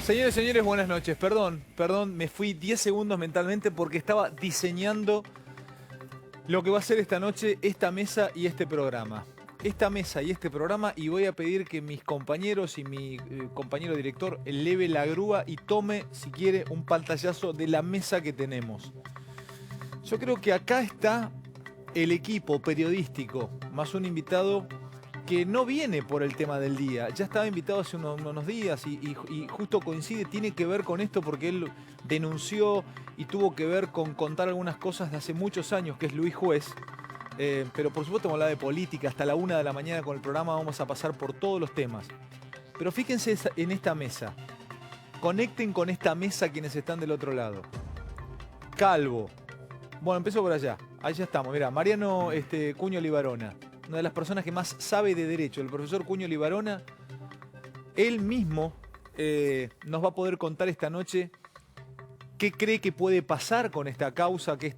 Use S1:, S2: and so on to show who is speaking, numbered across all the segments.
S1: Señores y señores, buenas noches. Perdón, me fui 10 segundos mentalmente porque estaba diseñando lo que va a ser esta noche, esta mesa y este programa. Esta mesa y este programa, y voy a pedir que mis compañeros y mi compañero director eleve la grúa y tome, si quiere, un pantallazo de la mesa que tenemos. Yo creo que acá está el equipo periodístico, más un invitado que no viene por el tema del día. Ya estaba invitado hace unos días y justo coincide, tiene que ver con esto porque él denunció y tuvo que ver con contar algunas cosas de hace muchos años, que es Luis Juez. Pero por supuesto vamos a hablar de política hasta la 1 de la mañana con el programa, vamos a pasar por todos los temas. Pero fíjense en esta mesa. Conecten con esta mesa quienes están del otro lado. Calvo. Bueno, empiezo por allá. Allá estamos, mirá, Mariano Cuño Libarona. Una de las personas que más sabe de derecho, el profesor Cuño Libarona. Él mismo nos va a poder contar esta noche qué cree que puede pasar con esta causa que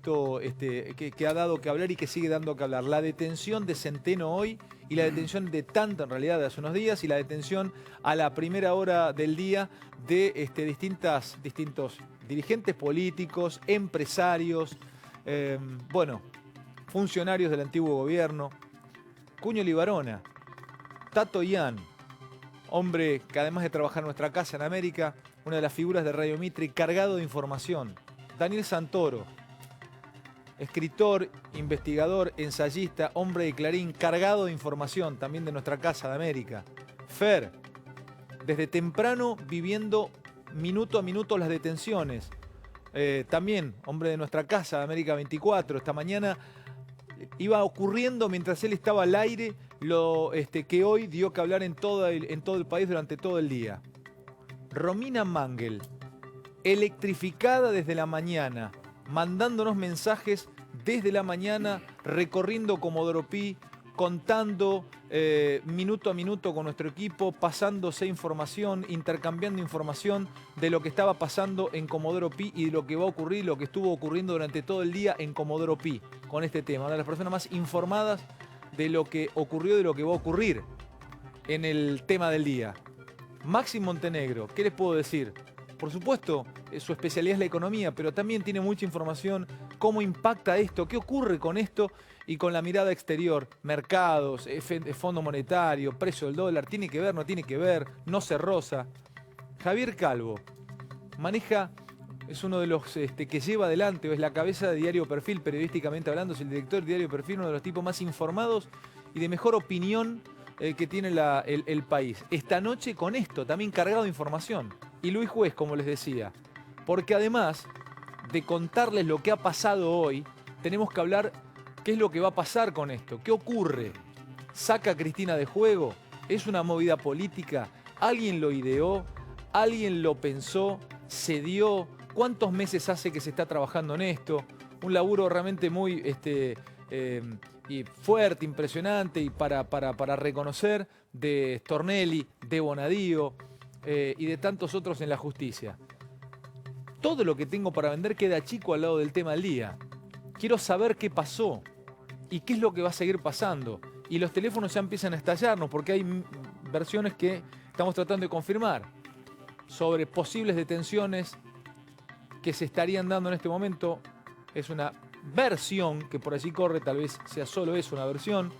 S1: que ha dado que hablar y que sigue dando que hablar. La detención de Centeno hoy y la detención de Tanta en realidad de hace unos días y la detención a la primera hora del día de distintos dirigentes políticos, empresarios, funcionarios del antiguo gobierno. Cuño Libarona, Tato Ian, hombre que además de trabajar en nuestra casa en América, una de las figuras de Radio Mitre, cargado de información. Daniel Santoro, escritor, investigador, ensayista, hombre de Clarín, cargado de información, también de nuestra casa de América. Fer, desde temprano viviendo minuto a minuto las detenciones. También, hombre de nuestra casa de América 24, esta mañana iba ocurriendo mientras él estaba al aire lo que hoy dio que hablar en todo el país durante todo el día. Romina Mangel, electrificada desde la mañana, mandándonos mensajes desde la mañana, recorriendo Comodoro Pi, contando minuto a minuto con nuestro equipo, pasándose información, intercambiando información de lo que estaba pasando en Comodoro Pi y de lo que va a ocurrir, lo que estuvo ocurriendo durante todo el día en Comodoro Pi con este tema. Una de las personas más informadas de lo que ocurrió y de lo que va a ocurrir en el tema del día. Maxi Montenegro, ¿qué les puedo decir? Por supuesto, su especialidad es la economía, pero también tiene mucha información, cómo impacta esto, qué ocurre con esto y con la mirada exterior, mercados, Fondo Monetario, precio del dólar, tiene que ver, no tiene que ver, no se roza. Javier Calvo maneja, es uno de los que lleva adelante, o es la cabeza de Diario Perfil, periodísticamente hablando, es el director de Diario Perfil, uno de los tipos más informados y de mejor opinión que tiene el país. Esta noche con esto, también cargado de información. Y Luis Juez, como les decía, porque además de contarles lo que ha pasado hoy, tenemos que hablar qué es lo que va a pasar con esto, qué ocurre. ¿Saca a Cristina de juego? ¿Es una movida política? ¿Alguien lo ideó? ¿Alguien lo pensó? ¿Se dio? ¿Cuántos meses hace que se está trabajando en esto? Un laburo realmente muy y fuerte, impresionante y para reconocer de Stornelli, de Bonadío y de tantos otros en la justicia. Todo lo que tengo para vender queda chico al lado del tema del día. Quiero saber qué pasó y qué es lo que va a seguir pasando. Y los teléfonos ya empiezan a estallarnos porque hay versiones que estamos tratando de confirmar sobre posibles detenciones que se estarían dando en este momento. Es una versión que por allí corre, tal vez sea solo eso, una versión,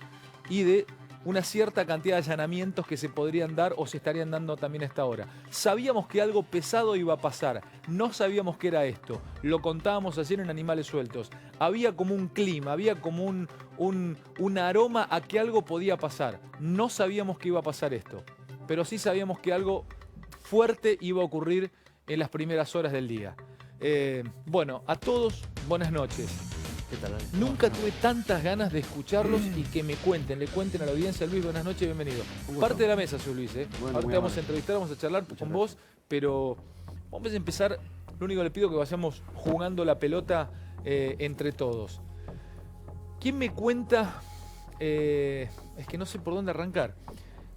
S1: y de una cierta cantidad de allanamientos que se podrían dar o se estarían dando también a esta hora. Sabíamos que algo pesado iba a pasar, no sabíamos qué era esto, lo contábamos ayer en Animales Sueltos. Había como un clima, había como un aroma a que algo podía pasar. No sabíamos que iba a pasar esto, pero sí sabíamos que algo fuerte iba a ocurrir en las primeras horas del día. Bueno, a todos, buenas noches.
S2: ¿Qué tal?
S1: Nunca tuve tantas ganas de escucharlos y que le cuenten a la audiencia. Luis, buenas noches, bienvenido. Parte de la mesa, señor Luis.
S2: Bueno,
S1: ahora te vamos a entrevistar, vamos a charlar con vos, pero vamos a empezar. Lo único que le pido es que vayamos jugando la pelota entre todos. ¿Quién me cuenta? Es que no sé por dónde arrancar.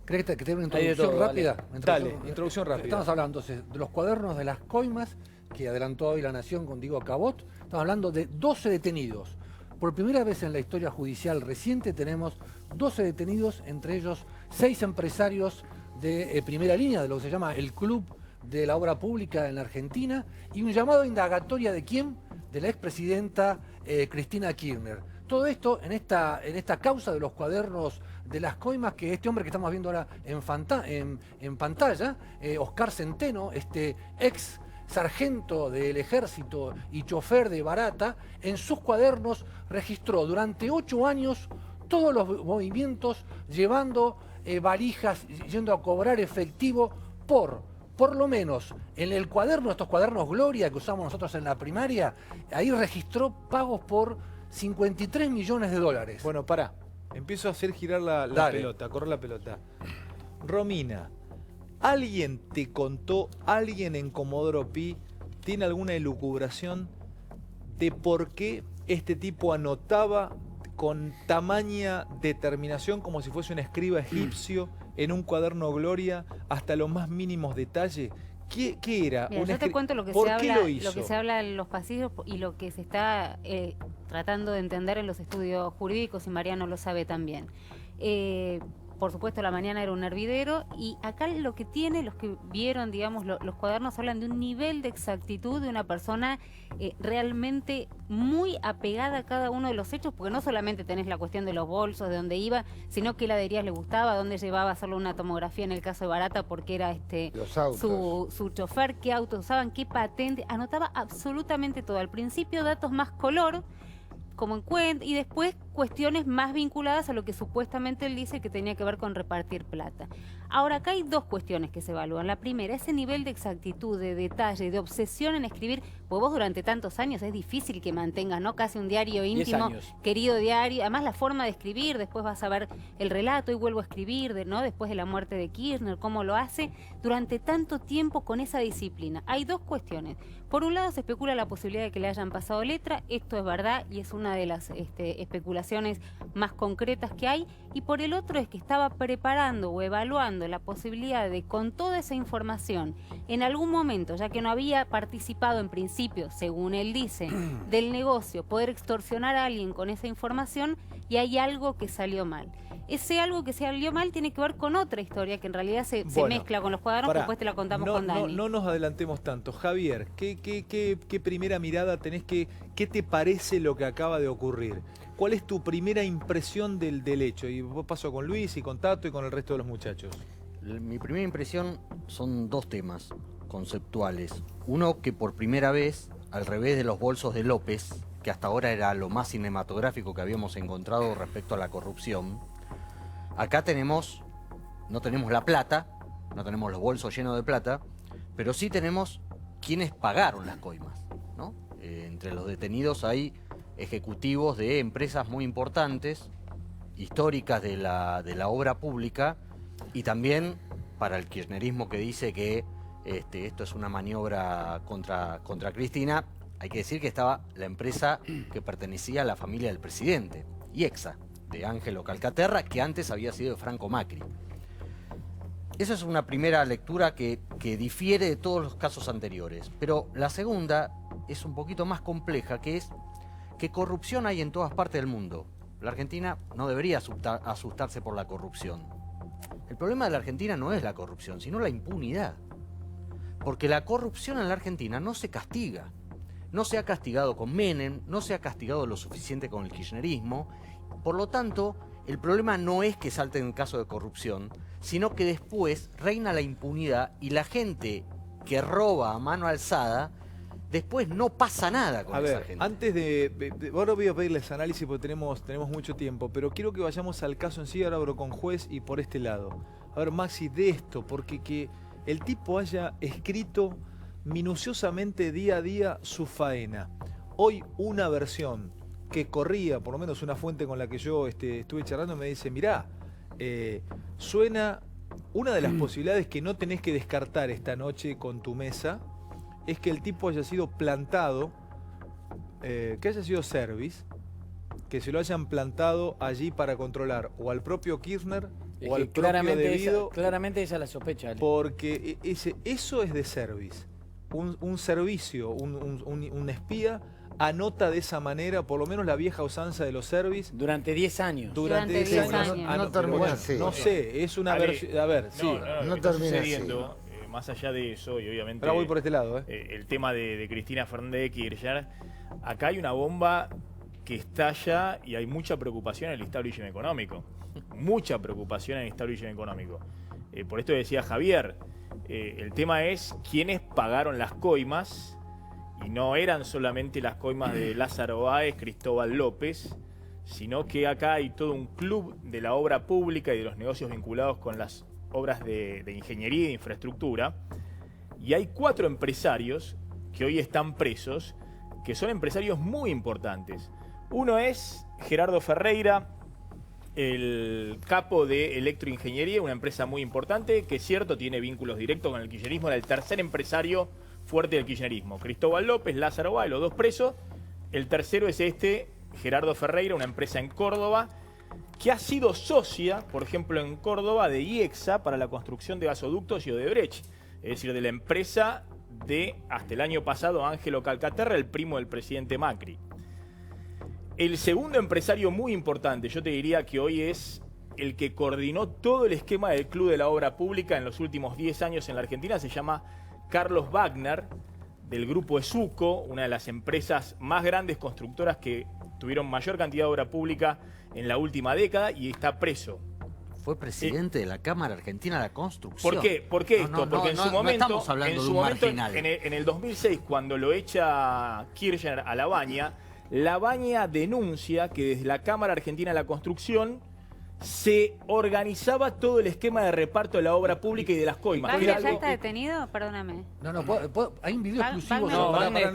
S3: ¿Crees que tenga una introducción rápida?
S1: Dale, introducción rápida.
S3: Estamos hablando entonces de los cuadernos de las coimas que adelantó hoy La Nación con Diego Cabot. Estamos hablando de 12 detenidos. Por primera vez en la historia judicial reciente tenemos 12 detenidos, entre ellos 6 empresarios de primera línea, de lo que se llama el Club de la obra pública en la Argentina y un llamado a indagatoria ¿de quién? De la expresidenta Cristina Kirchner. Todo esto en esta causa de los cuadernos de las coimas, que este hombre que estamos viendo ahora en pantalla, Oscar Centeno, este ex sargento del ejército y chofer de Barata, en sus cuadernos registró durante 8 años todos los movimientos, llevando valijas, yendo a cobrar efectivo por lo menos en el cuaderno, estos cuadernos Gloria que usamos nosotros en la primaria, ahí registró pagos por 53 millones de dólares.
S1: Bueno, pará. Empiezo a hacer girar la pelota, a correr la pelota. Romina, ¿alguien te contó, alguien en Comodoro Pi, tiene alguna elucubración de por qué este tipo anotaba con tamaña determinación, como si fuese un escriba egipcio, en un cuaderno Gloria, hasta los más mínimos detalles? ¿Qué era?
S2: Mira, yo te cuento lo que se habla en los pasillos y lo que se está tratando de entender en los estudios jurídicos, y Mariano lo sabe también. Por supuesto, la mañana era un hervidero, y acá lo que tiene, los que vieron, digamos, los cuadernos hablan de un nivel de exactitud de una persona realmente muy apegada a cada uno de los hechos, porque no solamente tenés la cuestión de los bolsos, de dónde iba, sino qué heladerías le gustaba, dónde llevaba solo una tomografía en el caso de Barata, porque era su chofer, qué autos usaban, qué patente, anotaba absolutamente todo. Al principio datos más color, como en cuenta, y después cuestiones más vinculadas a lo que supuestamente él dice que tenía que ver con repartir plata. Ahora, acá hay dos cuestiones que se evalúan. La primera, ese nivel de exactitud, de detalle, de obsesión en escribir, pues vos durante tantos años es difícil que mantengas, ¿no? Casi un diario íntimo, querido diario. Además, la forma de escribir, después vas a ver el relato, y vuelvo a escribir, ¿no? Después de la muerte de Kirchner, cómo lo hace durante tanto tiempo con esa disciplina. Hay dos cuestiones. Por un lado, se especula la posibilidad de que le hayan pasado letra. Esto es verdad y es una de las especulaciones más concretas que hay. Y por el otro es que estaba preparando o evaluando la posibilidad de, con toda esa información, en algún momento, ya que no había participado en principio, según él dice, del negocio, poder extorsionar a alguien con esa información, y hay algo que salió mal. Ese algo que salió mal tiene que ver con otra historia que en realidad se mezcla con los cuadernos, después te la contamos con Dani.
S1: No nos adelantemos tanto. Javier, ¿qué primera mirada tenés? ¿Qué te parece lo que acaba de ocurrir? ¿Cuál es tu primera impresión del hecho? Y vos paso con Luis y con Tato y con el resto de los muchachos.
S4: Mi primera impresión son dos temas conceptuales. Uno, que por primera vez, al revés de los bolsos de López, que hasta ahora era lo más cinematográfico que habíamos encontrado respecto a la corrupción, acá no tenemos la plata, no tenemos los bolsos llenos de plata, pero sí tenemos quienes pagaron las coimas, ¿no? Entre los detenidos hay ejecutivos de empresas muy importantes, históricas de la obra pública, y también para el kirchnerismo que dice que esto es una maniobra contra Cristina, hay que decir que estaba la empresa que pertenecía a la familia del presidente, IEXA, de Ángelo Calcaterra, que antes había sido de Franco Macri. Esa es una primera lectura que difiere de todos los casos anteriores. Pero la segunda es un poquito más compleja, que es que corrupción hay en todas partes del mundo. La Argentina no debería asustarse por la corrupción. El problema de la Argentina no es la corrupción, sino la impunidad. Porque la corrupción en la Argentina no se castiga. No se ha castigado con Menem, no se ha castigado lo suficiente con el kirchnerismo. Por lo tanto, el problema no es que salten en caso de corrupción, sino que después reina la impunidad y la gente que roba a mano alzada, después no pasa nada con esa gente.
S1: Antes ahora voy a pedirles análisis porque tenemos mucho tiempo, pero quiero que vayamos al caso en sí. Ahora abro con juez y por este lado. A ver, Maxi, de esto, porque que el tipo haya escrito minuciosamente día a día su faena. Hoy una versión que corría, por lo menos una fuente con la que yo estuve charlando, me dice, mirá, suena una de las posibilidades que no tenés que descartar esta noche con tu mesa, es que el tipo haya sido plantado, que haya sido service, que se lo hayan plantado allí para controlar o al propio Kirchner o al propio debido.
S5: Claramente esa es la sospecha, Ale.
S1: Porque eso es de service. Un servicio, un espía anota de esa manera, por lo menos la vieja usanza de los service.
S5: Durante 10 años.
S2: Durante 10 años.
S6: No termina
S1: bueno,
S6: así.
S1: No sé, es una versión. A ver, sí.
S6: No termina así. más allá de eso, y obviamente...
S1: Ahora voy por este lado,
S6: el tema de Cristina Fernández de Kirchner, acá hay una bomba que estalla y hay mucha preocupación en el establishment económico. Mucha preocupación en el establishment económico. Por esto decía Javier, el tema es quiénes pagaron las coimas, y no eran solamente las coimas de Lázaro Báez, Cristóbal López, sino que acá hay todo un club de la obra pública y de los negocios vinculados con las obras de ingeniería y de infraestructura, y hay 4 empresarios que hoy están presos, que son empresarios muy importantes. Uno es Gerardo Ferreira, el capo de Electroingeniería, una empresa muy importante, que es cierto, tiene vínculos directos con el kirchnerismo, era el tercer empresario fuerte del kirchnerismo. Cristóbal López, Lázaro Báez, los 2 presos. El tercero es Gerardo Ferreira, una empresa en Córdoba, que ha sido socia, por ejemplo, en Córdoba, de IEXA para la construcción de gasoductos y Odebrecht. Es decir, de la empresa de, hasta el año pasado, Ángelo Calcaterra, el primo del presidente Macri. El segundo empresario muy importante, yo te diría que hoy es el que coordinó todo el esquema del Club de la Obra Pública en los últimos 10 años en la Argentina, se llama Carlos Wagner, del grupo Esuco, una de las empresas más grandes constructoras que tuvieron mayor cantidad de obra pública en la última década, y está preso.
S4: Fue presidente de la Cámara Argentina de la Construcción.
S6: ¿Por qué? ¿Por qué esto? Porque en su momento,
S4: estamos hablando de un marginal.
S6: en el 2006, cuando lo echa Kirchner a La Baña denuncia que desde la Cámara Argentina de la Construcción se organizaba todo el esquema de reparto de la obra pública y de las coimas.
S2: ¿Wagner ya está detenido? Perdóname.
S3: Hay un video exclusivo.
S5: No, Wagner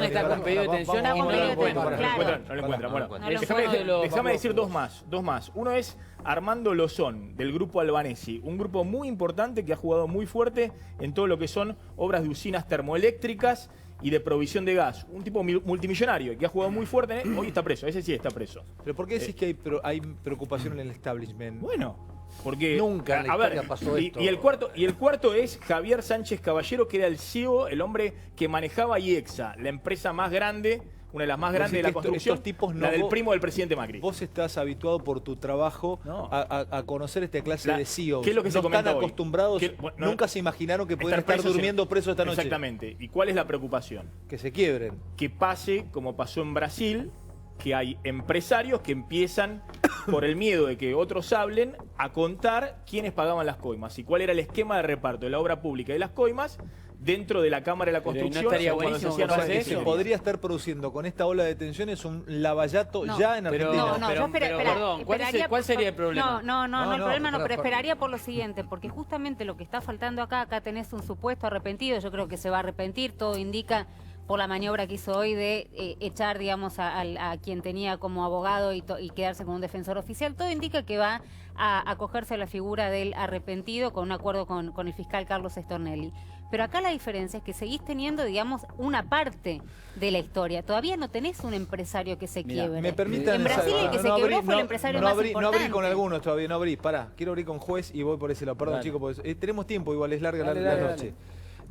S5: está con pedido de detención y no lo encuentran.
S6: No lo encuentran. Bueno, déjame decir dos más. Uno es Armando Lozón, del grupo Albanesi, un grupo muy importante que ha jugado muy fuerte en todo lo que son obras de usinas termoeléctricas y de provisión de gas. Un tipo multimillonario que ha jugado muy fuerte, hoy está preso, ese sí está preso.
S1: ¿Pero por qué decís que hay preocupación en el establishment?
S6: Bueno, porque...
S3: Nunca en la historia pasó esto.
S6: Y el cuarto es Javier Sánchez Caballero, que era el CEO, el hombre que manejaba IEXA, la empresa más grande, una de las más grandes de la construcción, la del primo del presidente Macri.
S1: Vos estás habituado por tu trabajo a conocer esta clase de CEOs.
S6: ¿Qué es lo que se comenta
S1: están
S6: hoy?
S1: acostumbrados, nunca se imaginaron que pueden estar durmiendo presos esta noche.
S6: Exactamente. ¿Y cuál es la preocupación?
S1: Que se quiebren.
S6: Que pase como pasó en Brasil, que hay empresarios que empiezan, por el miedo de que otros hablen, a contar quiénes pagaban las coimas y cuál era el esquema de reparto de la obra pública y de las coimas dentro de la Cámara de la Construcción.
S5: No estaría buenísimo
S1: se podría estar produciendo con esta ola de detenciones un lavallato ya en Argentina.
S5: Perdón, ¿cuál sería el problema?
S2: No, el problema no, pero esperaría por lo siguiente, porque justamente lo que está faltando acá tenés un supuesto arrepentido, yo creo que se va a arrepentir, todo indica por la maniobra que hizo hoy de echar, digamos, a quien tenía como abogado y quedarse como un defensor oficial, todo indica que va a acogerse a la figura del arrepentido con un acuerdo con el fiscal Carlos Stornelli. Pero acá la diferencia es que seguís teniendo, digamos, una parte de la historia. Todavía no tenés un empresario que se quiebre.
S1: Me permitan,
S2: en Brasil el que se quebró fue el empresario más importante.
S1: No abrí con algunos todavía, no abrí. Pará, quiero abrir con juez y voy por ese lado. Perdón, chicos, porque tenemos tiempo, igual es larga la noche.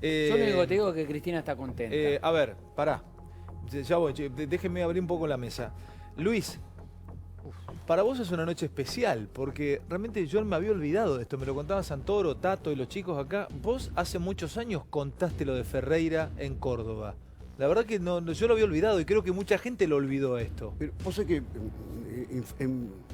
S5: Yo lo único que te digo es que Cristina está contenta.
S1: A ver, pará. Ya voy, déjenme abrir un poco la mesa. Luis, para vos es una noche especial, porque realmente yo me había olvidado de esto. Me lo contaba Santoro, Tato y los chicos acá. Vos hace muchos años contaste lo de Ferreira en Córdoba. La verdad que yo lo había olvidado y creo que mucha gente lo olvidó esto.
S7: Pero vos sabés que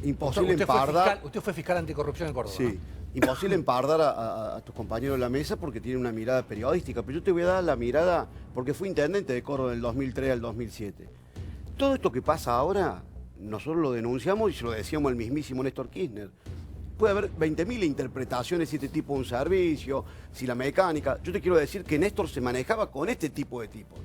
S7: imposible empardar...
S3: Usted fue fiscal anticorrupción en Córdoba.
S7: Sí, imposible empardar a tus compañeros de la mesa porque tienen una mirada periodística. Pero yo te voy a dar la mirada porque fui intendente de Córdoba del 2003 al 2007. Todo esto que pasa ahora, nosotros lo denunciamos y se lo decíamos al mismísimo Néstor Kirchner. Puede haber 20.000 interpretaciones si este tipo es un servicio, si la mecánica. Yo te quiero decir que Néstor se manejaba con este tipo de tipos.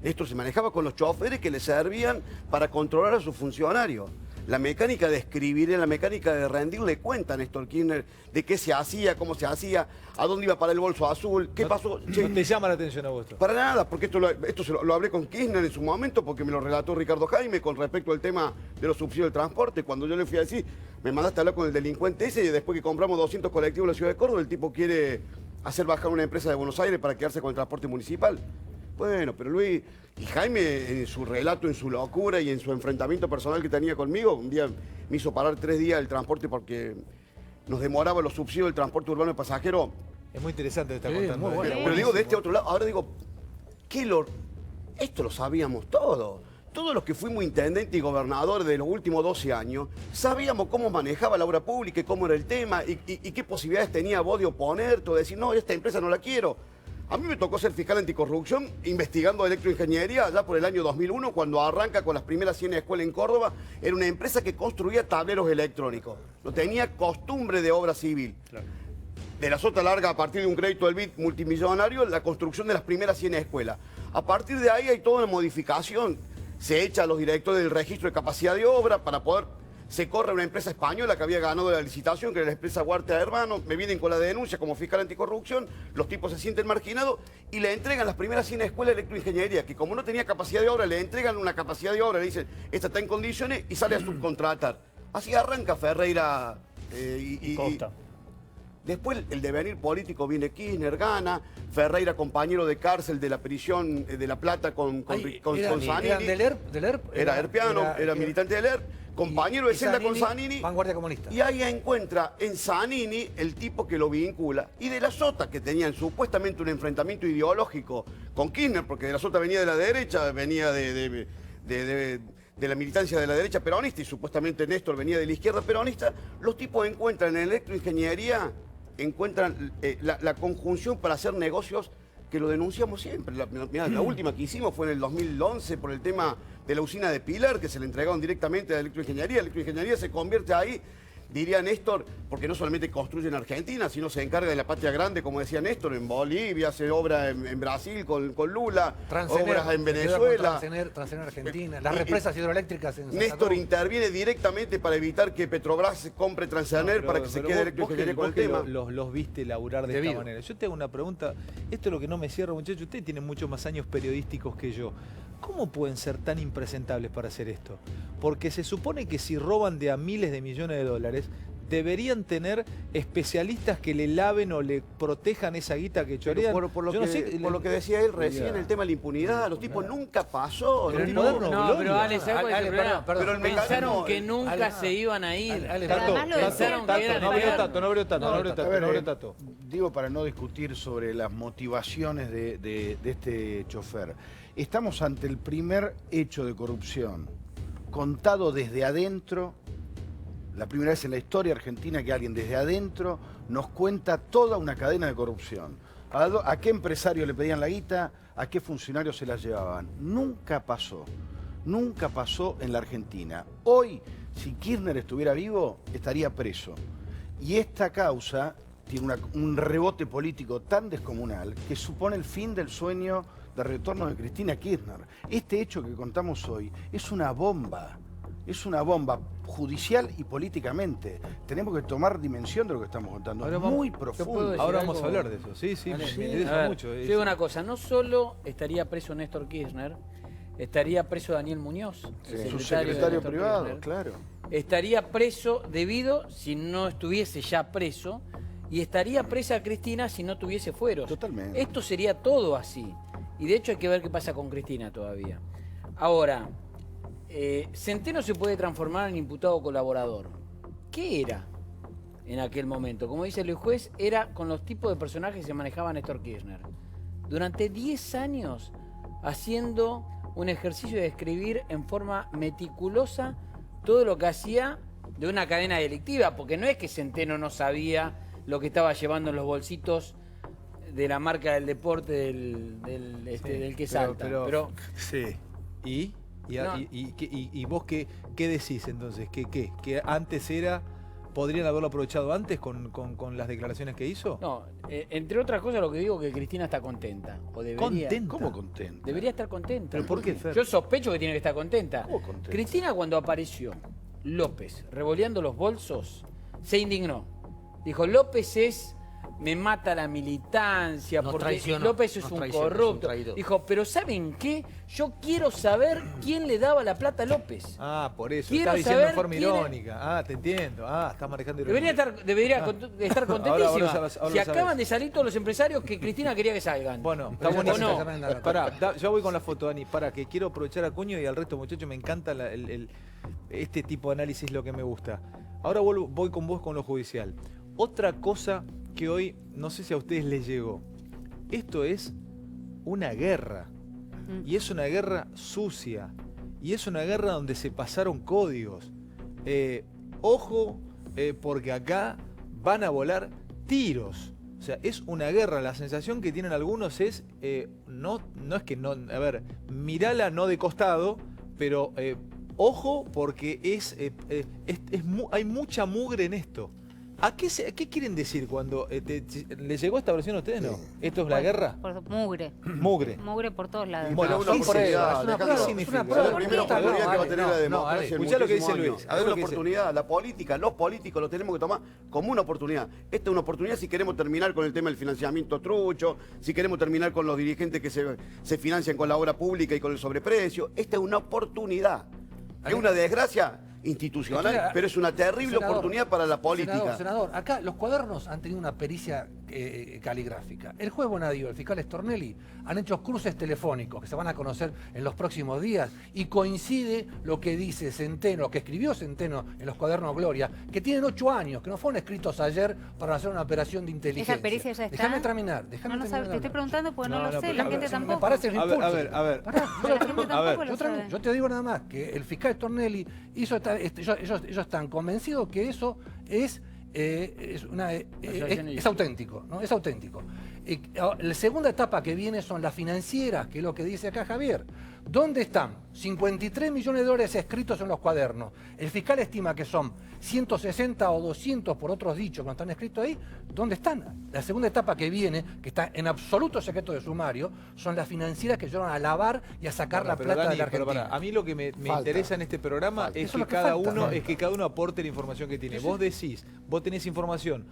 S7: Néstor se manejaba con los choferes que le servían para controlar a sus funcionarios. La mecánica de escribir y la mecánica de rendir le cuenta a Néstor Kirchner de qué se hacía, cómo se hacía, a dónde iba para el bolso azul, qué pasó.
S1: Che, ¿no te llama la atención a vos?
S7: Para nada, porque esto lo hablé con Kirchner en su momento, porque me lo relató Ricardo Jaime con respecto al tema de los subsidios del transporte. Cuando yo le fui a decir, me mandaste a hablar con el delincuente ese y después que compramos 200 colectivos en la ciudad de Córdoba, el tipo quiere hacer bajar una empresa de Buenos Aires para quedarse con el transporte municipal. Bueno, pero Luis y Jaime, en su relato, en su locura y en su enfrentamiento personal que tenía conmigo, un día me hizo parar 3 días el transporte porque nos demoraba los subsidios del transporte urbano de pasajeros
S1: Es muy interesante lo que está contando.
S3: muy bueno.
S7: Pero digo de este otro lado, ahora digo, esto lo sabíamos todos. Todos los que fuimos intendente y gobernador de los últimos 12 años, sabíamos cómo manejaba la obra pública y cómo era el tema y qué posibilidades tenía vos de oponerte o de decir, no, esta empresa no la quiero. A mí me tocó ser fiscal anticorrupción investigando electroingeniería allá por el año 2001, cuando arranca con las primeras 100 escuelas en Córdoba. Era una empresa que construía tableros electrónicos. No tenía costumbre de obra civil. Claro. De la Sota Larga, a partir de un crédito del BID multimillonario, la construcción de las primeras 100 escuelas. A partir de ahí hay toda una modificación. Se echa a los directores del registro de capacidad de obra para poder... Se corre una empresa española que había ganado la licitación, que era la empresa Huarte Hermanos. Me vienen con la denuncia como fiscal anticorrupción. Los tipos se sienten marginados y le entregan las primeras 100 escuelas de electroingeniería, que como no tenía capacidad de obra, le entregan una capacidad de obra, le dicen, esta está en condiciones y sale a subcontratar. Así arranca Ferreira y Costa. Después el devenir político viene Kirchner, gana, Ferreira compañero de cárcel de la prisión de La Plata con Zanini. Era herpiano, era militante del ERP, compañero de celda con Zanini.
S3: Vanguardia comunista.
S7: Y ahí encuentra en Zanini el tipo que lo vincula. Y de la Sota, que tenían supuestamente un enfrentamiento ideológico con Kirchner, porque de la Sota venía de la derecha, venía de la militancia de la derecha peronista y supuestamente Néstor venía de la izquierda peronista, los tipos encuentran en electroingeniería la conjunción para hacer negocios que lo denunciamos siempre. La última que hicimos fue en el 2011 por el tema de la usina de Pilar, que se le entregaron directamente a electroingeniería. Electroingeniería se convierte ahí, diría Néstor, porque no solamente construye en Argentina, sino se encarga de la patria grande, como decía Néstor, en Bolivia, hace obra en Brasil con Lula, obras en Venezuela.
S3: Transener Argentina, las represas hidroeléctricas en Santa
S7: Néstor
S3: Cruz.
S7: interviene directamente para evitar que Petrobras compre Transener para que se quede electroingeniería con el tema.
S1: Los viste laburar de esta manera. Yo te hago una pregunta, esto es lo que no me cierra, muchachos, ustedes tienen muchos más años periodísticos que yo. ¿Cómo pueden ser tan impresentables para hacer esto? Porque se supone que si roban de a miles de millones de dólares, deberían tener especialistas que le laven o le protejan esa guita que chorean.
S7: Por lo que decía él recién, el tema de la impunidad, los tipos nunca pasó.
S5: Pero pensaron que nunca se iban a ir.
S1: No abrió Tato.
S8: Digo, para no discutir sobre las motivaciones de este chofer. Estamos ante el primer hecho de corrupción contado desde adentro, la primera vez en la historia argentina que alguien desde adentro nos cuenta toda una cadena de corrupción. ¿A qué empresario le pedían la guita? ¿A qué funcionarios se la llevaban? Nunca pasó en la Argentina. Hoy, si Kirchner estuviera vivo, estaría preso. Y esta causa tiene un rebote político tan descomunal que supone el fin del sueño de retorno de Cristina Kirchner. Este hecho que contamos hoy es una bomba judicial y políticamente. Tenemos que tomar dimensión de lo que estamos contando.
S5: Ahora
S8: muy profundo.
S1: Ahora vamos a hablar de eso. Sí, me interesa mucho.
S5: Yo digo una cosa, no solo estaría preso Néstor Kirchner, estaría preso Daniel Muñoz,
S8: su secretario privado, Kirchner. Claro.
S5: Estaría preso debido, si no estuviese ya preso, y estaría presa Cristina si no tuviese fueros.
S8: Totalmente.
S5: Esto sería todo así. Y de hecho hay que ver qué pasa con Cristina todavía. Ahora, Centeno se puede transformar en imputado colaborador. ¿Qué era en aquel momento? Como dice Luis Juez, era con los tipos de personajes que se manejaba Néstor Kirchner. Durante 10 años haciendo un ejercicio de escribir en forma meticulosa todo lo que hacía de una cadena delictiva, porque no es que Centeno no sabía lo que estaba llevando en los bolsitos de la marca del deporte del que salta. Pero
S1: sí. ¿Y vos qué decís entonces? ¿Que antes era... ¿Podrían haberlo aprovechado antes con las declaraciones que hizo?
S5: No, entre otras cosas lo que digo es que Cristina está contenta. O debería.
S1: ¿Contenta?
S8: ¿Cómo contenta?
S5: Debería estar contenta.
S1: ¿Pero por qué, Fer?
S5: Yo sospecho que tiene que estar contenta.
S8: ¿Cómo contenta?
S5: Cristina, cuando apareció López revoleando los bolsos, se indignó. Dijo, López me mata la militancia, porque López es un corrupto. Dijo, pero ¿saben qué? Yo quiero saber quién le daba la plata a López.
S1: Ah, por eso.
S5: Quiero
S1: Está diciendo en
S5: saber
S1: forma irónica. Ah, te entiendo. Ah, está manejando ironía.
S5: Debería estar contentísima.
S1: Ahora
S5: si acaban de salir todos los empresarios que Cristina quería que salgan.
S1: Bueno, está bueno. Pará, yo voy con la foto, Dani. Para que quiero aprovechar a Cuño y al resto, muchachos, me encanta este tipo de análisis, lo que me gusta. Ahora voy con vos con lo judicial. Otra cosa que hoy, no sé si a ustedes les llegó, esto es una guerra. Y es una guerra sucia. Y es una guerra donde se pasaron códigos. Ojo, porque acá van a volar tiros. O sea, es una guerra. La sensación que tienen algunos es, no es que no, a ver, mirala no de costado, pero ojo porque hay mucha mugre en esto. ¿Qué quieren decir cuando les llegó esta versión a ustedes? No. ¿Esto es la guerra?
S2: Mugre.
S1: Mugre.
S2: Mugre por todos lados.
S7: Bueno,
S1: ¿qué
S7: oportunidad.
S1: ¿Qué significa?
S7: La primera oportunidad que va a tener la democracia.
S1: Escuchá lo que dice Luis.
S7: Es una oportunidad. La política, los políticos lo tenemos que tomar como una oportunidad. Esta es una oportunidad si queremos terminar con el tema del financiamiento trucho, si queremos terminar con los dirigentes que se financian con la obra pública y con el sobreprecio. Esta es una oportunidad. Es una desgracia institucional, pero es una terrible oportunidad para la política.
S3: Senador, acá los cuadernos han tenido una pericia caligráfica. El juez Bonadío, el fiscal Stornelli, han hecho cruces telefónicos que se van a conocer en los próximos días y coincide lo que dice Centeno, lo que escribió Centeno en los cuadernos Gloria, que tienen 8 años, que no fueron escritos ayer para hacer una operación de inteligencia.
S2: ¿Esa pericia ya está?
S3: Déjame terminar.
S2: Te estoy preguntando porque no lo sé, la gente tampoco.
S3: Me parece el impulso.
S1: A ver.
S3: Yo te digo nada más, que el fiscal Stornelli hizo ellos están convencidos que eso es auténtico, ¿no? Es auténtico. La segunda etapa que viene son las financieras, que es lo que dice acá Javier. ¿Dónde están? 53 millones de dólares escritos en los cuadernos. El fiscal estima que son 160 o 200 por otros dichos que no están escritos ahí. ¿Dónde están? La segunda etapa que viene, que está en absoluto secreto de sumario, son las financieras que llevan a lavar y a sacar la plata de la Argentina.
S1: A mí lo que me interesa en este programa es que cada uno aporte la información que tiene. Vos tenés información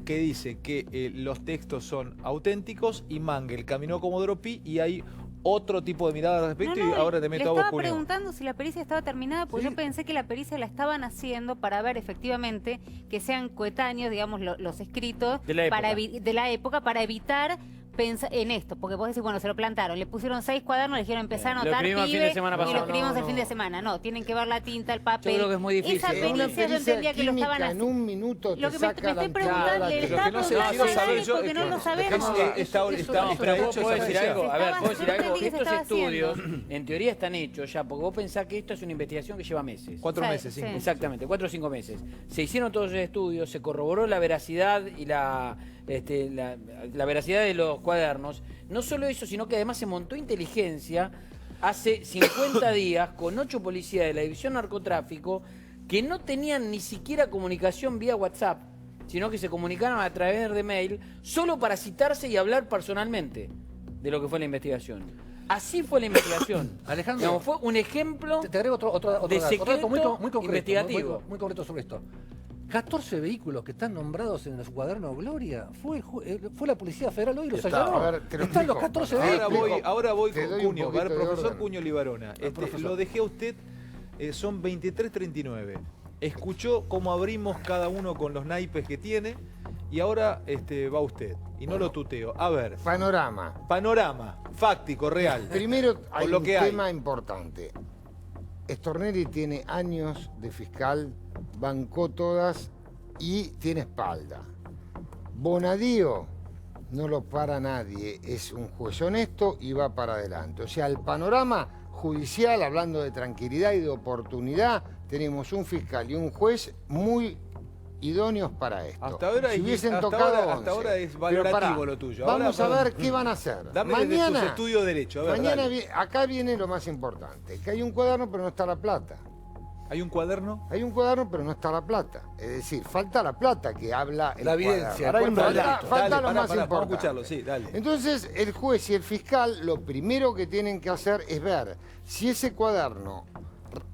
S1: que dice que los textos son auténticos y Mangel caminó como Pi y hay otro tipo de mirada al respecto y ahora te meto a vos,
S2: estaba preguntando si la pericia estaba terminada, porque yo pensé que la pericia la estaban haciendo para ver efectivamente que sean coetáneos, digamos, los escritos de la época para evitar pensar en esto, porque vos decís, bueno, se lo plantaron, le pusieron 6 cuadernos, le dijeron empezar a anotar, y lo escribimos el fin de semana. No, tienen que ver la tinta, el papel.
S5: Yo creo que es muy difícil.
S2: Esa pericia yo entendía que lo estaban haciendo.
S9: En un minuto te
S2: lo que me estoy preguntando, le estaba preguntando porque no lo sabemos.
S5: ¿Puedo decir algo? A ver, ¿puedo decir algo? Estos estudios, en teoría, están hechos ya, porque vos pensás que esto es una investigación que lleva meses.
S1: 4 meses, 5.
S5: Exactamente, 4 o 5 meses. Se hicieron todos los estudios, se corroboró la veracidad y la veracidad de los cuadernos. No solo eso, sino que además se montó inteligencia hace 50 días con 8 policías de la División Narcotráfico que no tenían ni siquiera comunicación vía WhatsApp, sino que se comunicaron a través de mail solo para citarse y hablar personalmente de lo que fue la investigación. Así fue la investigación.
S3: Alejandro,
S5: digamos, fue un ejemplo
S3: te agrego otro
S5: de secreto
S3: muy concreto,
S5: investigativo.
S3: muy concreto sobre esto. 14 vehículos que están nombrados en los cuadernos Gloria, fue la Policía Federal hoy y los allanó. Están los 14 vehículos.
S1: Ahora voy con Cuño, a ver, profesor Cuño Libarona. Lo dejé a usted, son 23:39. Escuchó cómo abrimos cada uno con los naipes que tiene y ahora va usted. Y no lo tuteo. A ver. Panorama, fáctico, real.
S9: Primero hay un tema importante. Stornelli tiene años de fiscal, bancó todas y tiene espalda. Bonadío no lo para nadie, es un juez honesto y va para adelante. O sea, el panorama judicial, hablando de tranquilidad y de oportunidad, tenemos un fiscal y un juez muy idóneos para esto.
S1: Hasta ahora, hasta ahora es valorativo lo tuyo.
S9: Vamos a ver qué van a hacer.
S1: Dame mañana, tus estudios de derecho. A ver,
S9: mañana acá viene lo más importante, que hay un cuaderno pero no está la plata.
S1: ¿Hay un cuaderno?
S9: Hay un cuaderno pero no está la plata. Es decir, falta la plata que habla el
S3: la evidencia.
S9: Falta lo más importante.
S1: Vamos a escucharlo, sí, dale.
S9: Entonces, el juez y el fiscal lo primero que tienen que hacer es ver si ese cuaderno,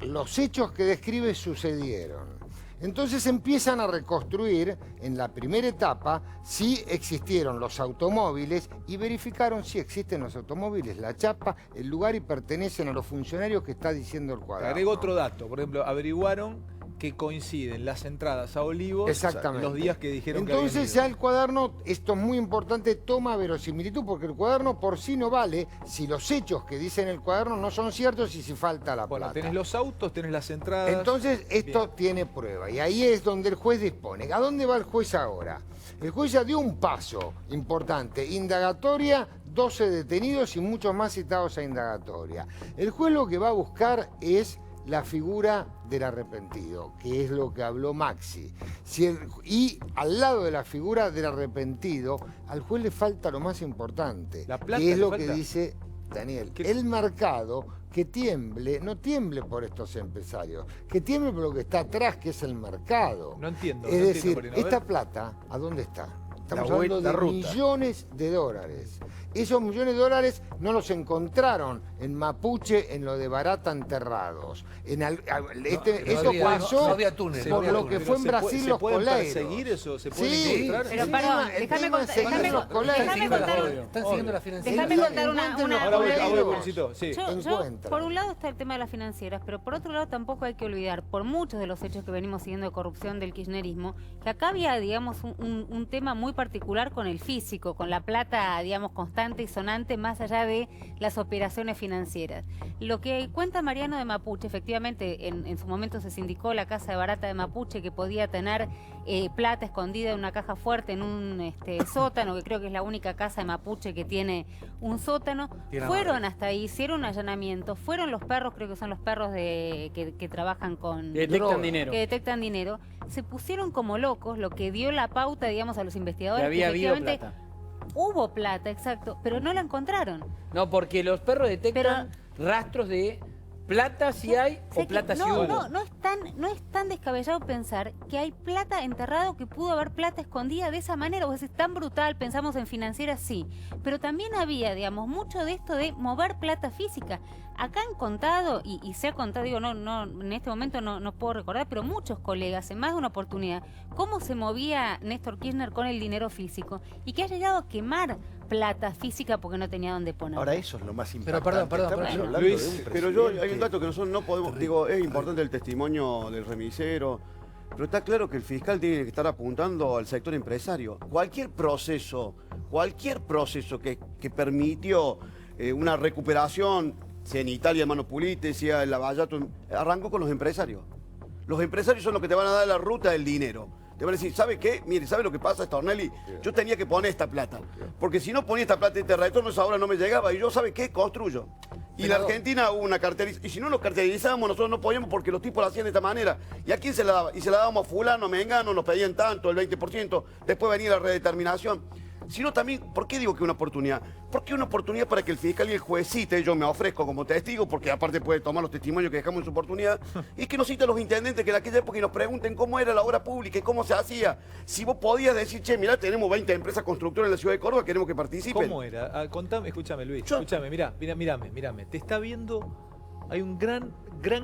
S9: los hechos que describe sucedieron. Entonces empiezan a reconstruir en la primera etapa si existieron los automóviles y verificaron si existen los automóviles, la chapa, el lugar y pertenecen a los funcionarios que está diciendo el cuaderno.
S1: Te agrego otro dato, por ejemplo, averiguaron que coinciden las entradas a Olivos
S9: Exactamente.
S1: los días que dijeron
S9: Entonces
S1: que habían
S9: ya
S1: ido.
S9: el cuaderno, esto es muy importante, toma verosimilitud, porque el cuaderno por sí no vale si los hechos que dicen el cuaderno no son ciertos y si falta la
S1: Bueno,
S9: plata.
S1: tenés los autos, tenés las entradas.
S9: Entonces esto tiene prueba y ahí es donde el juez dispone. ¿A dónde va el juez ahora? El juez ya dio un paso importante, indagatoria, 12 detenidos y muchos más citados a indagatoria. El juez lo que va a buscar es la figura del arrepentido, que es lo que habló Maxi. Y al lado de la figura del arrepentido, al juez le falta lo más importante,
S1: ¿La plata
S9: que es
S1: le
S9: lo
S1: falta?
S9: que dice Daniel.
S1: ¿Qué?
S9: El mercado que tiemble, no tiemble por estos empresarios, que tiemble por lo que está atrás, que es el mercado.
S1: No entiendo.
S9: Es
S1: no
S9: decir,
S1: entiendo, Marino. A ver.
S9: esta plata, ¿a dónde está? Estamos
S8: La
S9: hablando de
S8: ruta.
S9: millones de dólares. Esos millones de dólares no los encontraron en Mapuche, en lo de Barata enterrados. Eso pasó
S3: no había túnel, no
S9: por
S3: había
S9: lo
S3: túnel.
S9: que fue en Brasil los
S1: coleiros.
S9: coleiros.
S1: ¿Se pueden perseguir eso? ¿Se pueden
S9: Sí,
S1: encontrar?
S2: Pero
S9: el
S2: perdón,
S9: tema- el
S2: déjame
S9: tema es
S2: contar-
S9: seguir
S2: déjame-
S9: los coleiros.
S2: déjame contar-
S3: Están siguiendo la financiera.
S2: Déjame contar una-
S1: Ahora voy,
S9: coleiros.
S1: Bolsito. Sí.
S2: Yo,
S9: Encuentran.
S2: por un lado está el tema de las financieras, pero por otro lado tampoco hay que olvidar, por muchos de los hechos que venimos siguiendo de corrupción del kirchnerismo, que acá había, digamos, un tema muy particular con el físico, con la plata, digamos, constante y sonante, más allá de las operaciones financieras. Lo que cuenta Mariano de Mapuche, efectivamente, en su momento se sindicó la casa de Barata de Mapuche que podía tener plata escondida en una caja fuerte en un sótano, que creo que es la única casa de Mapuche que tiene un sótano.
S3: Tiene
S2: Fueron
S3: amarre.
S2: hasta ahí, hicieron un allanamiento, fueron los perros, creo que son los perros que trabajan con...
S5: Detectan
S9: Droga.
S5: dinero.
S2: que detectan dinero, se pusieron como locos, lo que dio la pauta, digamos, a los
S5: Que
S2: investigadores.
S5: había habido
S2: efectivamente
S5: plata.
S2: hubo plata, exacto, pero no la encontraron.
S5: No, porque los perros detectan rastros de plata si hay
S2: Sé
S5: o
S2: que
S5: plata si
S2: no,
S5: hubo.
S2: no es tan descabellado pensar que hay plata enterrado, que pudo haber plata escondida de esa manera. Vos decís, tan brutal, pensamos en financieras, sí. Pero también había, digamos, mucho de esto de mover plata física. Acá han contado, y se ha contado, digo, no, en este momento no puedo recordar, pero muchos colegas, en más de una oportunidad, cómo se movía Néstor Kirchner con el dinero físico y que ha llegado a quemar plata física porque no tenía dónde poner.
S8: Ahora eso es lo más
S3: Pero
S8: importante.
S3: perdón,
S8: Estamos
S3: bueno.
S8: hablando
S1: Luis,
S8: de un
S7: Pero yo, hay un
S8: presidente.
S7: dato que nosotros no podemos, digo, es importante el testimonio del remisero, pero está claro que el fiscal tiene que estar apuntando al sector empresario. Cualquier proceso que permitió una recuperación, sea en Italia en Mano Pulite, sea en Lavallato, arrancó con los empresarios. Los empresarios son los que te van a dar la ruta del dinero. Te van a decir, ¿sabe qué? Mire, ¿sabe lo que pasa, Stornelli? Yo tenía que poner esta plata. Porque si no ponía esta plata este retorno, esa obra no me llegaba. Y yo, ¿sabe qué? Construyo. Y en la Argentina hubo una carterización. Y si no nos carterizábamos, nosotros no podíamos porque los tipos la hacían de esta manera. ¿Y a quién se la daba? Y se la dábamos a fulano, mengano, nos pedían tanto, el 20%. Después venía la redeterminación. Sino también, ¿por qué digo que una oportunidad? Porque una oportunidad para que el fiscal y el juez cite, yo me ofrezco como testigo, porque aparte puede tomar los testimonios que dejamos en su oportunidad, y que nos citen los intendentes que en aquella época y nos pregunten cómo era la obra pública y cómo se hacía. Si vos podías decir, che, mirá, tenemos 20 empresas constructoras en la ciudad de Córdoba, queremos que participen.
S1: ¿Cómo era? Ah, contame, escúchame, Luis.
S7: Yo-
S1: Escúchame, mírame. Te está viendo. Hay un gran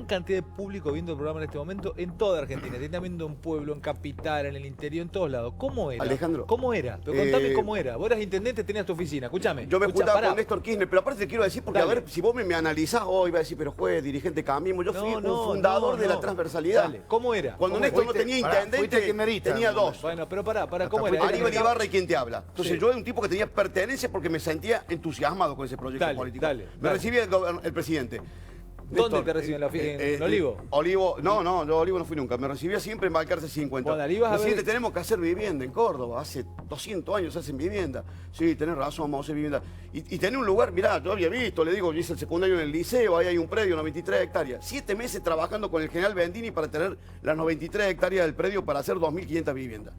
S1: cantidad de público viendo el programa en este momento en toda Argentina. Te está viendo en pueblo, en capital, en el interior, en todos lados. ¿Cómo era?
S7: Alejandro.
S1: ¿Cómo era? Pero contame cómo era. Vos eras intendente, tenías tu oficina. Escúchame.
S7: Yo me
S1: escuchá,
S7: juntaba
S1: pará.
S7: con Néstor Kirchner, pero aparte te quiero decir, porque
S1: Dale.
S7: a ver, si vos me analizás hoy, iba a decir, pero juez, dirigente Cambiemos, yo fui un fundador de la transversalidad.
S1: Dale, ¿cómo era?
S7: Cuando
S1: ¿Cómo
S7: Néstor
S1: era?
S7: no tenía
S8: Pará,
S7: intendente,
S8: fuiste quimerista,
S7: tenía
S8: ¿no?
S7: dos.
S1: Bueno, pero pará,
S8: Hasta
S1: ¿cómo era?
S8: fuiste
S7: Aníbal Ibarra y quien te habla. Entonces
S1: Sí.
S7: yo era un tipo que tenía pertenencia porque me sentía entusiasmado con ese proyecto
S1: Dale,
S7: político.
S1: dale,
S7: Me
S1: dale.
S7: recibía el presidente.
S1: ¿Dónde
S7: Néstor,
S1: te reciben la en Olivo?
S7: Olivo, no, yo a Olivo no fui nunca. Me recibía siempre en Balcarce 50.
S1: Bueno, ahí vas a ver-
S7: Presidente, tenemos que hacer vivienda en Córdoba. Hace 200 años se hacen vivienda. Sí, tenés razón, vamos a hacer vivienda. Y tener un lugar, mirá, yo había visto, le digo, yo hice el secundario en el liceo, ahí hay un predio, 93 hectáreas. 7 meses trabajando con el general Bendini para tener las 93 hectáreas del predio para hacer 2.500 viviendas.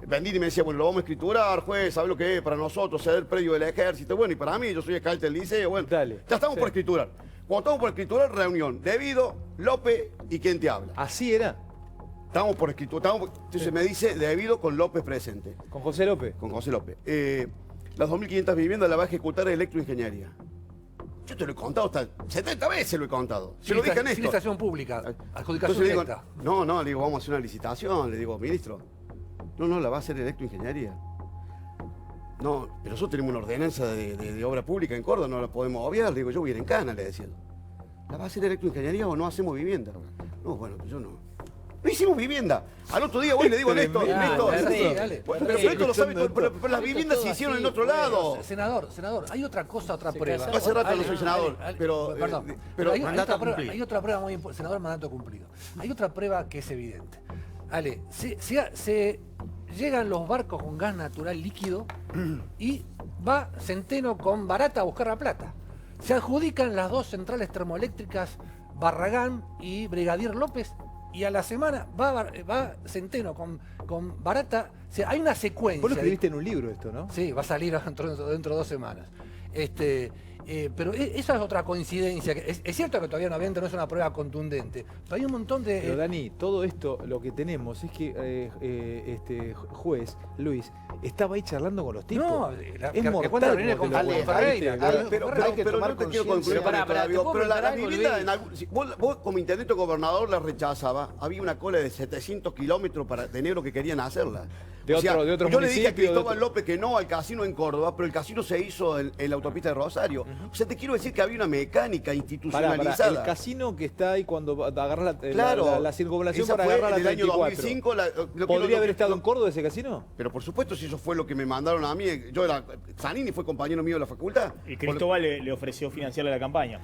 S7: Bendini me decía, bueno, lo vamos a escriturar, juez, ¿sabe lo que es para nosotros ceder el predio del ejército? Bueno, y para mí, yo soy escalante del liceo, bueno,
S1: Dale.
S7: ya estamos
S1: Sí.
S7: por escriturar. Cuando estamos por escriturar, reunión, Devido, López y quien te habla.
S1: Así era.
S7: Estamos por escriturar, entonces me dice Devido con López presente,
S1: Con José López.
S7: con José López. Las 2.500 viviendas las va a ejecutar Electroingeniería. Yo te lo he contado hasta 70 veces lo he contado. Se lo dije a Néstor.
S3: Licitación pública, adjudicación
S7: Entonces le digo,
S3: directa.
S7: no, le digo, vamos a hacer una licitación. Le digo, ministro, no, la va a hacer Electroingeniería. No, pero nosotros tenemos una ordenanza de obra pública en Córdoba, no la podemos obviar. Le digo, yo voy a ir en cana, le decía. ¿La va a hacer Electroingeniería o no hacemos vivienda? No, bueno, yo no. No hicimos vivienda. Al otro día voy y le digo a Néstor, pero esto lo sabe, pero las viviendas se hicieron en otro lado.
S3: Senador, hay otra cosa, otra prueba.
S7: Hace rato no soy senador, pero
S3: hay otra prueba muy importante. Senador, mandato cumplido. Hay otra prueba que es evidente. Ale, se llegan los barcos con gas natural líquido y va Centeno con Barata a buscar la plata. Se adjudican las dos centrales termoeléctricas Barragán y Brigadier López, y a la semana va Centeno con Barata. O sea, hay una secuencia.
S1: Vos lo escribiste en un libro esto, ¿no?
S3: Sí, va a salir dentro de 2 semanas. Pero esa es otra coincidencia. Es cierto que todavía no es una prueba contundente, pero hay un montón de...
S1: Pero Dani, todo esto lo que tenemos es que este juez, Luis, estaba ahí charlando con los tipos.
S3: No,
S1: es mortal.
S7: Pero no te quiero concluir con esto, Darío, pero la vivienda, vos como intendente gobernador la rechazaba, había una cola de 700 kilómetros de negro que querían hacerla.
S1: De otro
S7: yo le dije a Cristóbal López que no al casino en Córdoba, pero el casino se hizo en la autopista de Rosario. O sea, te quiero decir que había una mecánica institucionalizada.
S1: El casino que está ahí cuando agarras la circunvalación
S7: esa
S1: para
S7: fue
S1: agarrar la
S7: en el año
S1: 34.
S7: 2005.
S1: ¿Podría haber estado en Córdoba ese casino?
S7: Pero por supuesto, si eso fue lo que me mandaron a mí. Zanini fue compañero mío de la facultad.
S6: Y Cristóbal le ofreció financiarle la campaña.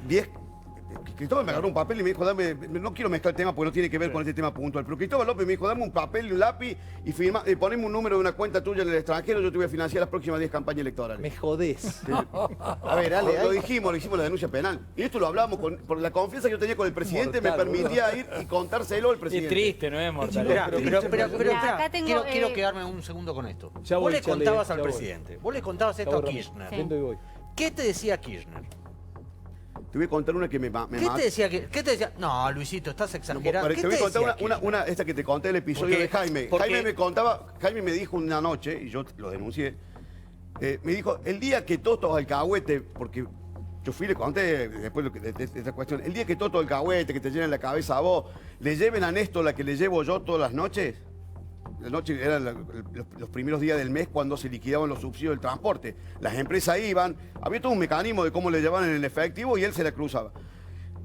S7: Cristóbal me agarró un papel y me dijo, no quiero mezclar el tema porque no tiene que ver con este tema puntual, pero Cristóbal López me dijo, dame un papel y un lápiz y poneme un número de una cuenta tuya en el extranjero, yo te voy a financiar las próximas 10 campañas electorales.
S1: Me jodés.
S7: A ver, Ale, lo hicimos la denuncia penal. Y esto lo hablamos por la confianza que yo tenía con el presidente, me permitía ir y contárselo al presidente.
S5: Es triste, no es mortal.
S4: Pero quiero quedarme un segundo con esto. Vos le contabas al presidente, vos le contabas esto a Kirchner. ¿Qué te decía Kirchner?
S7: Te voy a contar una que me
S4: ¿Qué te decía? No, Luisito, estás exagerando.
S7: Te voy a contar una esta que te conté el episodio de Jaime. Jaime me dijo una noche, y yo lo denuncié, me dijo, el día que Toto Alcahuete, porque yo fui y le conté después de esta cuestión, el día que Toto Alcahuete, que te llenen la cabeza a vos, le lleven a Néstor la que le llevo yo todas las noches. La noche eran los primeros días del mes cuando se liquidaban los subsidios del transporte. Las empresas iban, había todo un mecanismo de cómo le llevaban en el efectivo y él se la cruzaba.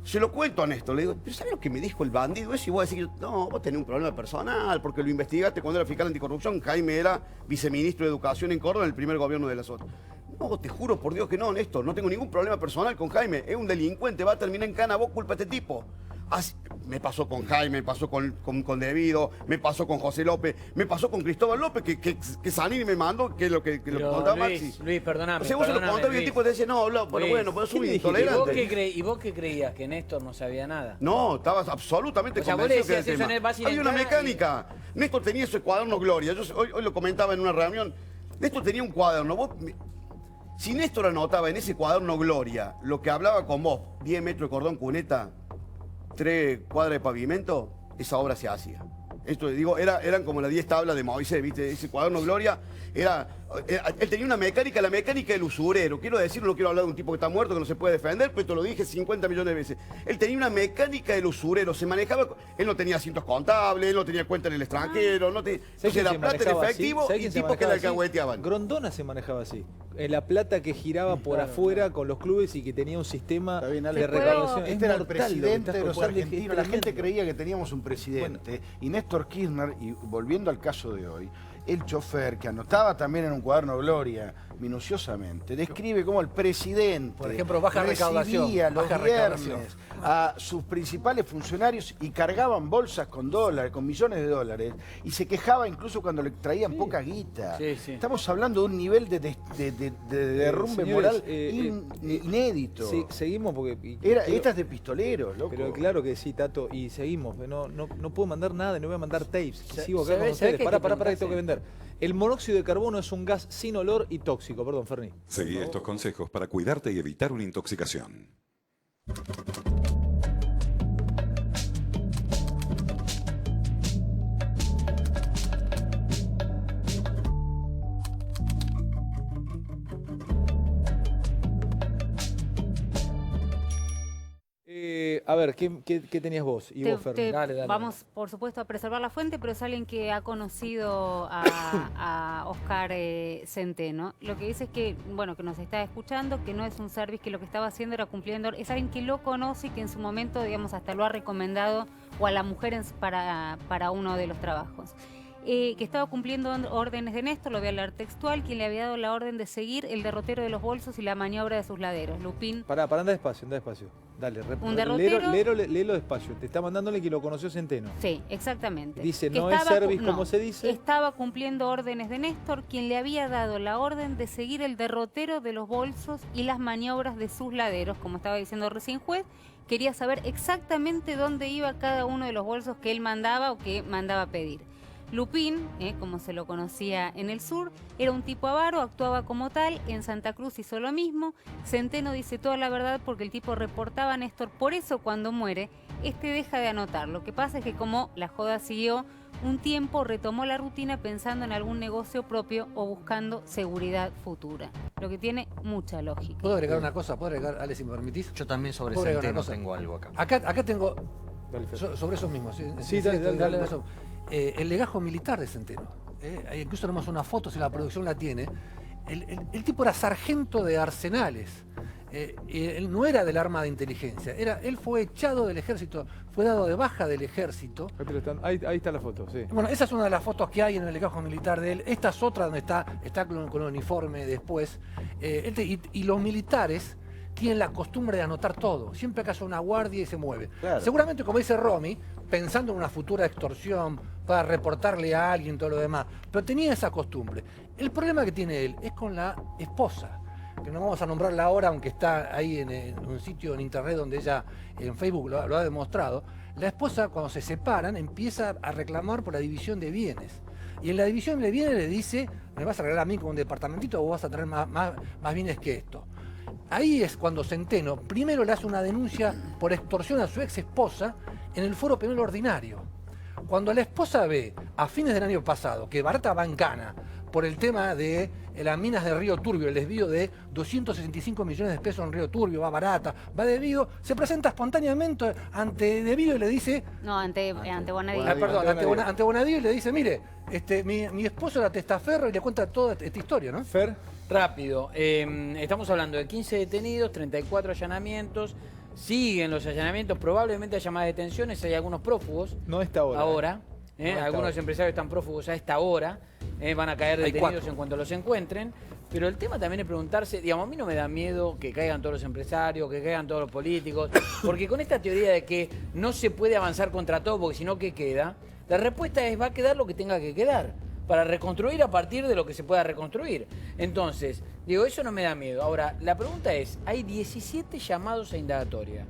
S7: Se lo cuento a Néstor, le digo, ¿pero sabes lo que me dijo el bandido ese? Y vos decís, no, vos tenés un problema personal, porque lo investigaste cuando era fiscal anticorrupción. Jaime era viceministro de Educación en Córdoba en el primer gobierno de la zona. No, te juro por Dios que no, Néstor, no tengo ningún problema personal con Jaime. Es un delincuente, va a terminar en cana, vos culpa a este tipo. Así, me pasó con Jaime, me pasó con Devido, me pasó con José López, me pasó con Cristóbal López, que Zanini me mandó, que es lo que contaba Maxi.
S5: Luis, perdóname.
S7: O sea, vos se lo contaba y el tipo te decía, no, pero bueno, pues es un intolerante.
S5: ¿Y vos qué creías? ¿Que Néstor no sabía nada?
S7: No, estabas absolutamente convencido que era el tema. Había una mecánica. Néstor tenía ese cuaderno Gloria. Yo hoy lo comentaba en una reunión. Néstor tenía un cuaderno. Si Néstor anotaba en ese cuaderno Gloria lo que hablaba con vos, 10 metros de cordón cuneta, 3 cuadras de pavimento, esa obra se hacía. Esto digo, eran como las 10 tablas de Moisés, ¿viste? Ese cuaderno Gloria él tenía una mecánica, la mecánica del usurero. Quiero decirlo, no quiero hablar de un tipo que está muerto, que no se puede defender, pero esto lo dije 50 millones de veces. Él tenía una mecánica del usurero, se manejaba, él no tenía asientos contables, él no tenía cuenta en el extranjero, entonces era plata en efectivo y tipos que la alcahueteaban.
S1: Grondona se manejaba así. La plata que giraba por afuera con los clubes y que tenía un sistema de recaudación.
S8: Este era el presidente de los argentinos. La gente creía que teníamos un presidente. Y Néstor Kirchner, y volviendo al caso de hoy, el chofer, que anotaba también en un cuaderno Gloria minuciosamente, describe cómo el presidente,
S3: por ejemplo, baja recaudación,
S8: los viernes a sus principales funcionarios y cargaban bolsas con dólares, con millones de dólares, y se quejaba incluso cuando le traían poca guita. Estamos hablando de un nivel de derrumbe moral inédito.
S1: Seguimos porque...
S8: Esta es de pistoleros, loco.
S1: Pero claro que sí, Tato, y seguimos. No puedo mandar nada, no voy a mandar tapes. Sigo acá con ustedes. Pará, que tengo que vender. El monóxido de carbono es un gas sin olor y tóxico. Perdón, Ferni.
S10: Seguí estos consejos para cuidarte y evitar una intoxicación.
S1: A ver, ¿qué tenías vos? Y vos, Fer.
S5: Dale.
S2: Vamos, por supuesto, a preservar la fuente, pero es alguien que ha conocido a Oscar Centeno. Lo que dice es que, bueno, que nos está escuchando, que no es un service, que lo que estaba haciendo era cumpliendo. Es alguien que lo conoce y que en su momento, digamos, hasta lo ha recomendado o a la mujer para uno de los trabajos. Que estaba cumpliendo órdenes de Néstor, lo voy a leer textual, quien le había dado la orden de seguir el derrotero de los bolsos y la maniobra de sus laderos. Lupín.
S1: Pará, anda despacio. Dale,
S2: un derrotero.
S1: Léelo despacio. Te está mandándole que lo conoció Centeno.
S2: Sí, exactamente.
S1: Dice, no es service como se dice.
S2: Estaba cumpliendo órdenes de Néstor, quien le había dado la orden de seguir el derrotero de los bolsos y las maniobras de sus laderos, como estaba diciendo recién juez. Quería saber exactamente dónde iba cada uno de los bolsos que él mandaba o que mandaba pedir. Lupín, como se lo conocía en el sur, era un tipo avaro, actuaba como tal, en Santa Cruz hizo lo mismo. Centeno dice toda la verdad porque el tipo reportaba a Néstor, por eso cuando muere, deja de anotar. Lo que pasa es que como la joda siguió un tiempo, retomó la rutina pensando en algún negocio propio o buscando seguridad futura, lo que tiene mucha lógica.
S3: ¿Puedo agregar una cosa? ¿Puedo agregar, Ale, si me permitís?
S4: Yo también sobre Centeno tengo algo acá.
S3: Acá tengo, sobre esos mismos.
S1: Sí, dale.
S3: El legajo militar de Centeno. Incluso tenemos una foto, si la producción la tiene. El tipo era sargento de arsenales. Él no era del arma de inteligencia. Él fue echado del ejército, fue dado de baja del ejército.
S1: Ahí está la foto, sí.
S3: Bueno, esa es una de las fotos que hay en el legajo militar de él. Esta es otra donde está con el uniforme después. Y los militares tienen la costumbre de anotar todo. Siempre que hace una guardia y se mueve.
S7: Claro.
S3: Seguramente, como dice Romy, pensando en una futura extorsión, para reportarle a alguien, todo lo demás. Pero tenía esa costumbre. El problema que tiene él es con la esposa, que no vamos a nombrarla ahora, aunque está ahí en un sitio en internet donde ella, en Facebook, lo ha demostrado. La esposa, cuando se separan, empieza a reclamar por la división de bienes. Y en la división de bienes le dice, me vas a regalar a mí como un departamentito o vas a traer más bienes que esto. Ahí es cuando Centeno primero le hace una denuncia por extorsión a su ex esposa en el Foro Penal Ordinario. Cuando la esposa ve a fines del año pasado que Barata va en cana por el tema de las minas de Río Turbio, el desvío de 265 millones de pesos en Río Turbio, va Barata, va Devío, se presenta espontáneamente ante Devío y le dice...
S2: No, ante Bonadío.
S3: Perdón, ante Bonadío y le dice, mire, mi esposo era testaferro y le cuenta toda esta historia, ¿no?
S1: Fer.
S5: Rápido, estamos hablando de 15 detenidos, 34 allanamientos, siguen los allanamientos, probablemente haya más detenciones, hay algunos prófugos.
S1: No a esta hora.
S5: Ahora,
S1: No
S5: algunos empresarios están prófugos a esta hora, van a caer detenidos en cuanto los encuentren. Pero el tema también es preguntarse, digamos, a mí no me da miedo que caigan todos los empresarios, que caigan todos los políticos, porque con esta teoría de que no se puede avanzar contra todo, porque si no, ¿qué queda? La respuesta es, va a quedar lo que tenga que quedar, para reconstruir a partir de lo que se pueda reconstruir. Entonces, digo, eso no me da miedo. Ahora, la pregunta es, hay 17 llamados a indagatoria.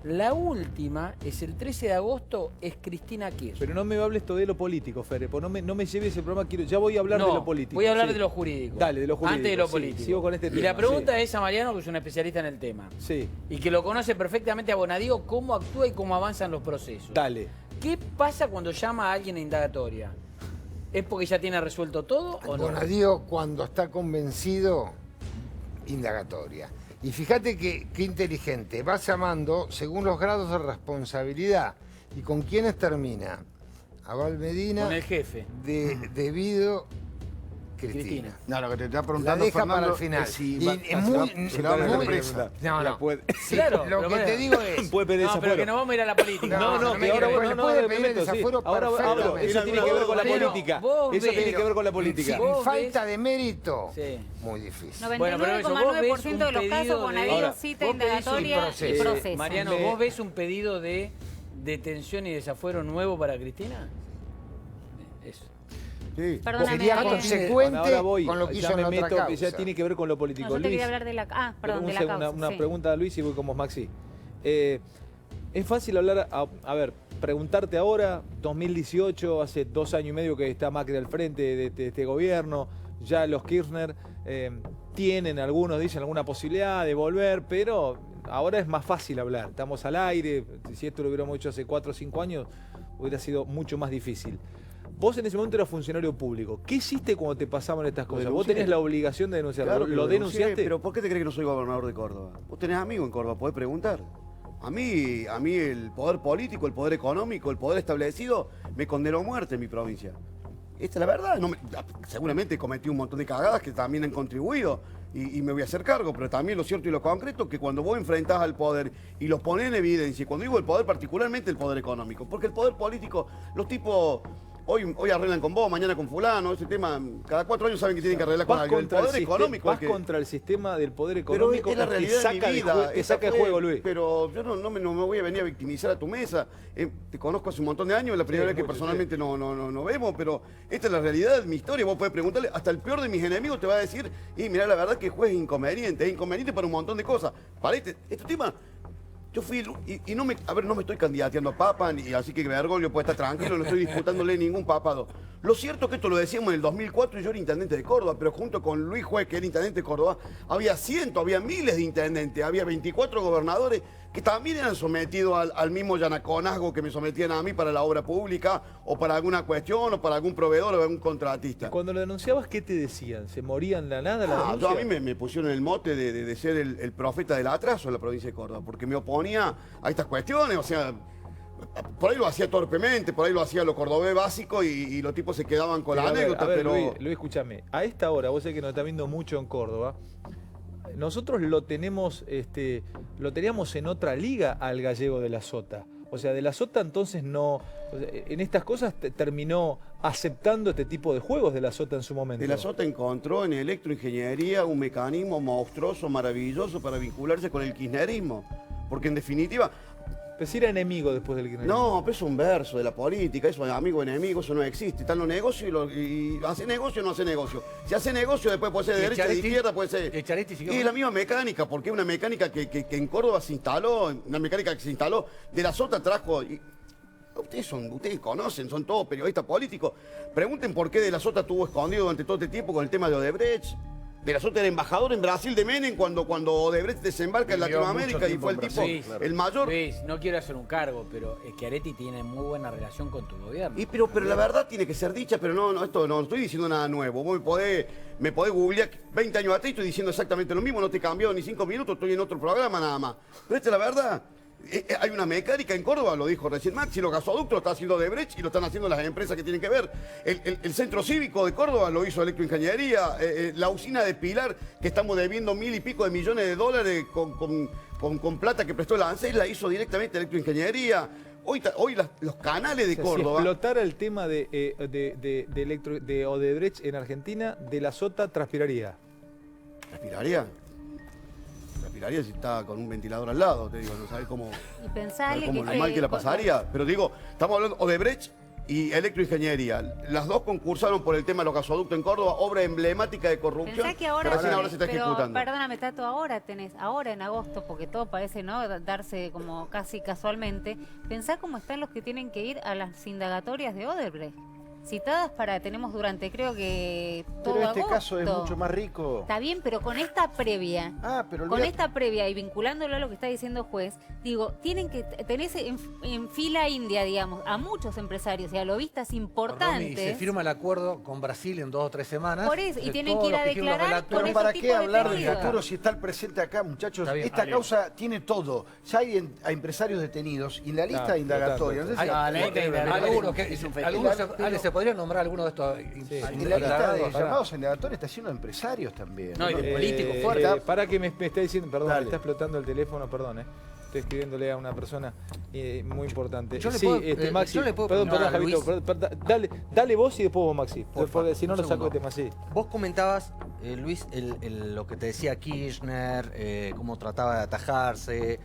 S5: La última es el 13 de agosto, es Cristina Kirchner.
S1: Pero no me hables todo de lo político, Fere, no me lleves ese programa, ya voy a hablar de lo político.
S5: Voy a hablar de lo jurídico.
S1: Dale, de lo jurídico.
S5: Antes de lo político.
S1: Sigo con este tema.
S5: Y la pregunta es a Mariano, que es un especialista en el tema.
S1: Sí.
S5: Y que lo conoce perfectamente a Bonadío, cómo actúa y cómo avanzan los procesos.
S1: Dale.
S5: ¿Qué pasa cuando llama a alguien a indagatoria? ¿Es porque ya tiene resuelto todo o no?
S9: Bonadío, cuando está convencido, indagatoria. Y fíjate qué inteligente, va llamando según los grados de responsabilidad. ¿Y con quiénes termina? Abal Medina.
S5: Con el jefe.
S9: Debido Cristina.
S8: No, lo que te está preguntando,
S9: la deja
S8: Fernando,
S9: para el final.
S8: es si
S9: Y
S8: va,
S9: es muy...
S8: se la va a meter presa.
S9: No.
S5: Sí, claro,
S9: lo que te digo es...
S1: Puede pedir
S5: no,
S1: desafuero.
S5: pero que no vamos a ir a la política.
S1: No, que ahora
S9: no puede pedir el desafuero
S1: Ahora hablo, eso tiene que ver con la política. Eso tiene que ver con la política.
S9: Sin falta de mérito,
S5: sí.
S9: Muy difícil.
S2: 99,9% de los casos Bonadío cita indagatoria y proceso.
S5: Mariano, ¿vos ves un pedido de detención y desafuero nuevo para Cristina? Eso.
S7: Sí.
S2: Perdóname,
S9: sería consecuente con lo que hizo en otra causa.
S1: Ya tiene que ver con lo político.
S2: No, yo te
S1: Luis,
S2: quería hablar de la... Ah, perdón, de la causa.
S1: Una
S2: sí.
S1: pregunta a Luis y voy con vos, Maxi. Es fácil hablar, a ver, preguntarte ahora, 2018, hace 2 años y medio que está Macri al frente de este gobierno, ya los Kirchner tienen, algunos dicen, alguna posibilidad de volver, pero ahora es más fácil hablar. Estamos al aire, si esto lo hubiéramos hecho hace 4 o 5 años, hubiera sido mucho más difícil. Vos en ese momento eras funcionario público. ¿Qué hiciste cuando te pasaban estas cosas? ¿Vos tenés la obligación de denunciarlo?
S7: Claro,
S1: ¿Lo denunciaste?
S7: Pero ¿por qué te crees que no soy gobernador de Córdoba? Vos tenés amigos en Córdoba, podés preguntar. A mí el poder político, el poder económico, el poder establecido me condenó a muerte en mi provincia. Esta es la verdad. Seguramente cometí un montón de cagadas que también han contribuido y me voy a hacer cargo, pero también lo cierto y lo concreto es que cuando vos enfrentás al poder y lo ponés en evidencia, y cuando digo el poder, particularmente el poder económico, porque el poder político, los tipos... Hoy arreglan con vos, mañana con fulano, ese tema, cada 4 años saben que tienen que arreglar con alguien. El poder económico.
S1: Vas contra el sistema del poder económico,
S7: pero es la realidad de mi vida.
S1: Que saca el juego, Luis.
S7: Pero yo no me voy a venir a victimizar a tu mesa. Te conozco hace un montón de años, es la primera vez que personalmente no vemos, pero esta es la realidad de mi historia. Vos podés preguntarle, hasta el peor de mis enemigos te va a decir, y mirá, la verdad que el juez es inconveniente para un montón de cosas. Para este tema... Yo fui, y no me estoy candidateando a papa, y así que Bergoglio puede estar tranquilo, no estoy disputándole ningún papado. Lo cierto es que esto lo decíamos en el 2004 y yo era intendente de Córdoba, pero junto con Luis Juez, que era intendente de Córdoba, había miles de intendentes, había 24 gobernadores que también eran sometidos al mismo llanaconazgo que me sometían a mí para la obra pública, o para alguna cuestión, o para algún proveedor o algún contratista.
S1: Cuando lo denunciabas, ¿qué te decían? ¿Se morían de la nada la denuncia?
S7: A mí me pusieron el mote de ser el profeta del atraso en la provincia de Córdoba, porque me oponía a estas cuestiones, o sea, por ahí lo hacía torpemente, por ahí lo hacía lo cordobés básico y los tipos se quedaban con la anécdota, pero...
S1: Luis, escúchame, a esta hora, vos sabés que nos está viendo mucho en Córdoba, nosotros lo teníamos en otra liga al gallego de la Sota. O sea, de la Sota entonces no... En estas cosas terminó aceptando este tipo de juegos de la Sota en su momento.
S7: De la Sota encontró en electroingeniería un mecanismo monstruoso, maravilloso para vincularse con el kirchnerismo. Porque en definitiva...
S1: Pero si era enemigo después del kirchnerismo.
S7: No, pero es un verso de la política, eso de amigo, enemigo, eso no existe. Están los negocios y hace negocio o no hace negocio. Si hace negocio después puede ser de derecha, de izquierda, puede ser... Y la misma mecánica, porque es una mecánica que en Córdoba se instaló, una mecánica que se instaló, de la Sota trajo... Ustedes conocen, son todos periodistas políticos. Pregunten por qué De la Sota estuvo escondido durante todo este tiempo con el tema de Odebrecht. De la Sota era embajador en Brasil de Menem cuando Odebrecht desembarca en Latinoamérica y fue el tipo, el mayor...
S5: Luis, no quiero hacer un cargo, pero Schiaretti tiene muy buena relación con tu gobierno.
S7: Pero la verdad tiene que ser dicha, pero esto no estoy diciendo nada nuevo. Vos me podés googlear 20 años atrás y estoy diciendo exactamente lo mismo, no te he cambiado ni 5 minutos, estoy en otro programa nada más. Pero esta es la verdad. Hay una mecánica en Córdoba, lo dijo recién Maxi, los gasoductos lo está haciendo Odebrecht y lo están haciendo las empresas que tienen que ver. El centro cívico de Córdoba lo hizo Electroingeniería, la usina de Pilar, que estamos debiendo $1.000 y pico de millones de dólares con plata que prestó la ANSES, la hizo directamente Electroingeniería. Hoy los canales de Córdoba...
S1: Si explotara el tema de Odebrecht en Argentina, De la Sota transpiraría.
S7: ¿Transpiraría? Si está con un ventilador al lado, te digo, no sabés cómo, lo mal que la pasaría. Pero digo, estamos hablando de Odebrecht y Electroingeniería. Las dos concursaron por el tema de los gasoductos en Córdoba, obra emblemática de corrupción.
S2: Pensá que ahora,
S7: ahora se está ejecutando.
S2: Perdóname, Tato, ahora en agosto, porque todo parece darse como casi casualmente. Pensá cómo están los que tienen que ir a las indagatorias de Odebrecht. Citadas tenemos durante, creo que todo
S8: Pero este
S2: agosto.
S8: caso es mucho más rico.
S2: Está bien, pero con esta previa, y vinculándolo a lo que está diciendo el juez, digo, tienen que tenerse en fila india, digamos, a muchos empresarios y a lobistas importantes.
S3: Y se firma el acuerdo con Brasil en 2 o 3 semanas.
S2: Por eso, y tienen que ir a declarar con
S8: Pero ¿para
S2: ese
S8: qué
S2: tipo de
S8: hablar de
S2: pedidos?
S8: futuro si está el presente acá, muchachos? Esta causa tiene todo. Ya hay a empresarios detenidos y la lista de indagatorias.
S3: ¿Se podría nombrar alguno de estos?
S8: En la lista de llamados a indagatores está lleno de empresarios también.
S5: No, y de políticos fuertes.
S1: Para que me está diciendo, perdón, me está explotando el teléfono, perdón, estoy escribiéndole a una persona muy importante. Maxi, perdón, Javito, dale vos y después vos, Maxi, porque si no lo saco de tema, sí.
S4: Vos comentabas, Luis, lo que te decía Kirchner, cómo trataba de atajarse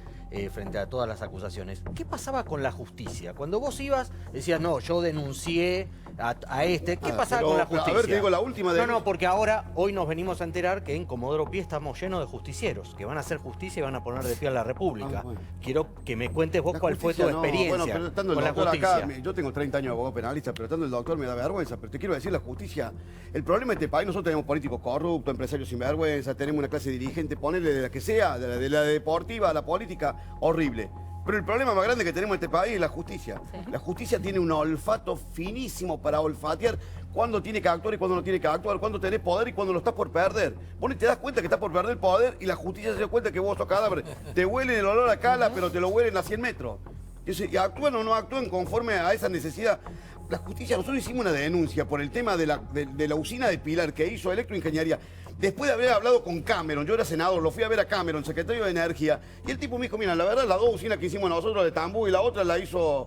S4: frente a todas las acusaciones. ¿Qué pasaba con la justicia? Cuando vos ibas, decías, no, yo denuncié a este. ¿Qué pasaba con la justicia?
S7: A ver, te digo la última de...
S4: No, porque hoy nos venimos a enterar que en Comodoro Pi estamos llenos de justicieros, que van a hacer justicia y van a poner de pie a la República. Bueno. Quiero que me cuentes vos cuál fue tu experiencia
S7: pero estando con el doctor acá, yo tengo 30 años de abogado penalista, pero estando el doctor me da vergüenza. Pero te quiero decir, la justicia, el problema de este país, nosotros tenemos políticos corruptos, empresarios sin vergüenza, tenemos una clase dirigente, ponerle de la que sea, de la deportiva a la política, horrible. Pero el problema más grande que tenemos en este país es la justicia.
S2: Sí.
S7: La justicia tiene un olfato finísimo para olfatear cuándo tiene que actuar y cuándo no tiene que actuar, cuándo tenés poder y cuándo lo estás por perder. Vos ni te das cuenta que estás por perder el poder y la justicia se da cuenta que vos sos cadáver. Te huelen el olor a cala, pero te lo huelen a 100 metros. Y actúan o no actúan conforme a esa necesidad. La justicia, nosotros hicimos una denuncia por el tema de la usina de Pilar que hizo Electroingeniería. Después de haber hablado con Cameron, yo era senador, lo fui a ver a Cameron, secretario de Energía, y el tipo me dijo, mira, la verdad, las dos usinas que hicimos nosotros de Tambú y la otra la hizo...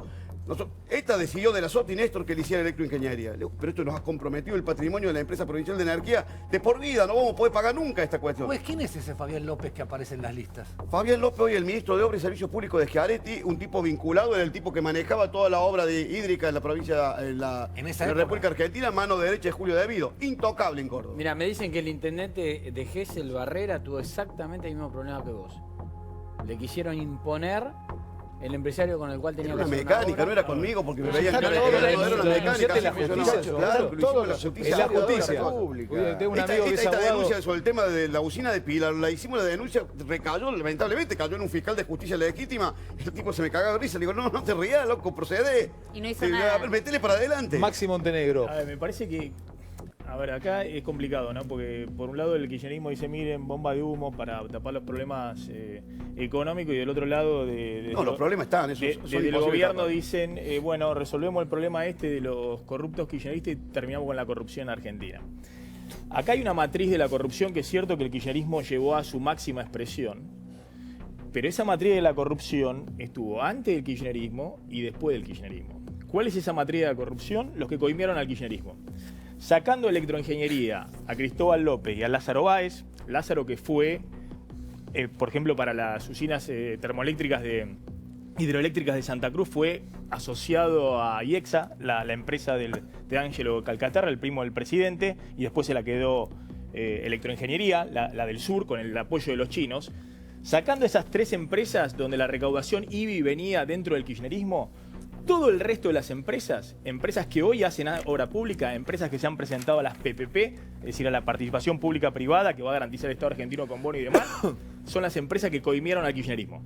S7: Esta decidió de la SOT y Néstor que le hiciera Electroingeniería. Le digo, pero esto nos ha comprometido el patrimonio de la empresa provincial de energía de por vida, no vamos a poder pagar nunca esta cuestión.
S3: Pues, ¿quién es ese Fabián López que aparece en las listas?
S7: Fabián López, hoy el ministro de Obras y Servicios Públicos de Schiaretti, un tipo vinculado, era el tipo que manejaba toda la obra hídrica en la provincia, en la República Argentina, mano derecha de Julio Devido. Intocable en Córdoba.
S5: Mira, me dicen que el intendente de Gesell, Barrera, tuvo exactamente el mismo problema que vos. Le quisieron imponer el empresario con el cual tenía
S7: una
S5: que hacer
S7: mecánica,
S5: una obra.
S7: no era conmigo porque me veían que era una mecánica. Claro,
S8: todo la justicia.
S1: Es la justicia.
S7: Tengo un amigo que es abogado. Esta denuncia sobre el tema de la usina de Pilar, la hicimos la denuncia, recayó, lamentablemente, cayó en un fiscal de justicia legítima. El tipo se me cagaba de risa. Le digo, no te rías, loco, procede.
S2: Y no hizo nada.
S7: A ver, metele para adelante.
S1: Maxi Montenegro.
S6: A ver, me parece que... A ver, acá es complicado, ¿no? Porque por un lado el kirchnerismo dice, miren, bomba de humo para tapar los problemas económicos, y del otro lado
S7: los problemas están, eso
S6: del gobierno dicen, bueno, resolvemos el problema de los corruptos kirchneristas y terminamos con la corrupción en Argentina. Acá hay una matriz de la corrupción que es cierto que el kirchnerismo llevó a su máxima expresión, pero esa matriz de la corrupción estuvo antes del kirchnerismo y después del kirchnerismo. ¿Cuál es esa matriz de la corrupción? Los que coimieron al kirchnerismo. Sacando Electroingeniería a Cristóbal López y a Lázaro Báez, Lázaro que fue, por ejemplo, para las usinas termoeléctricas hidroeléctricas de Santa Cruz, fue asociado a IEXA, la empresa de Ángelo Calcaterra, el primo del presidente, y después se la quedó Electroingeniería, la del sur, con el apoyo de los chinos. Sacando esas tres empresas donde la recaudación IBI venía dentro del kirchnerismo, todo el resto de las empresas que hoy hacen obra pública, empresas que se han presentado a las PPP, es decir, a la participación pública privada que va a garantizar el Estado argentino con bono y demás, son las empresas que coimieron al kirchnerismo.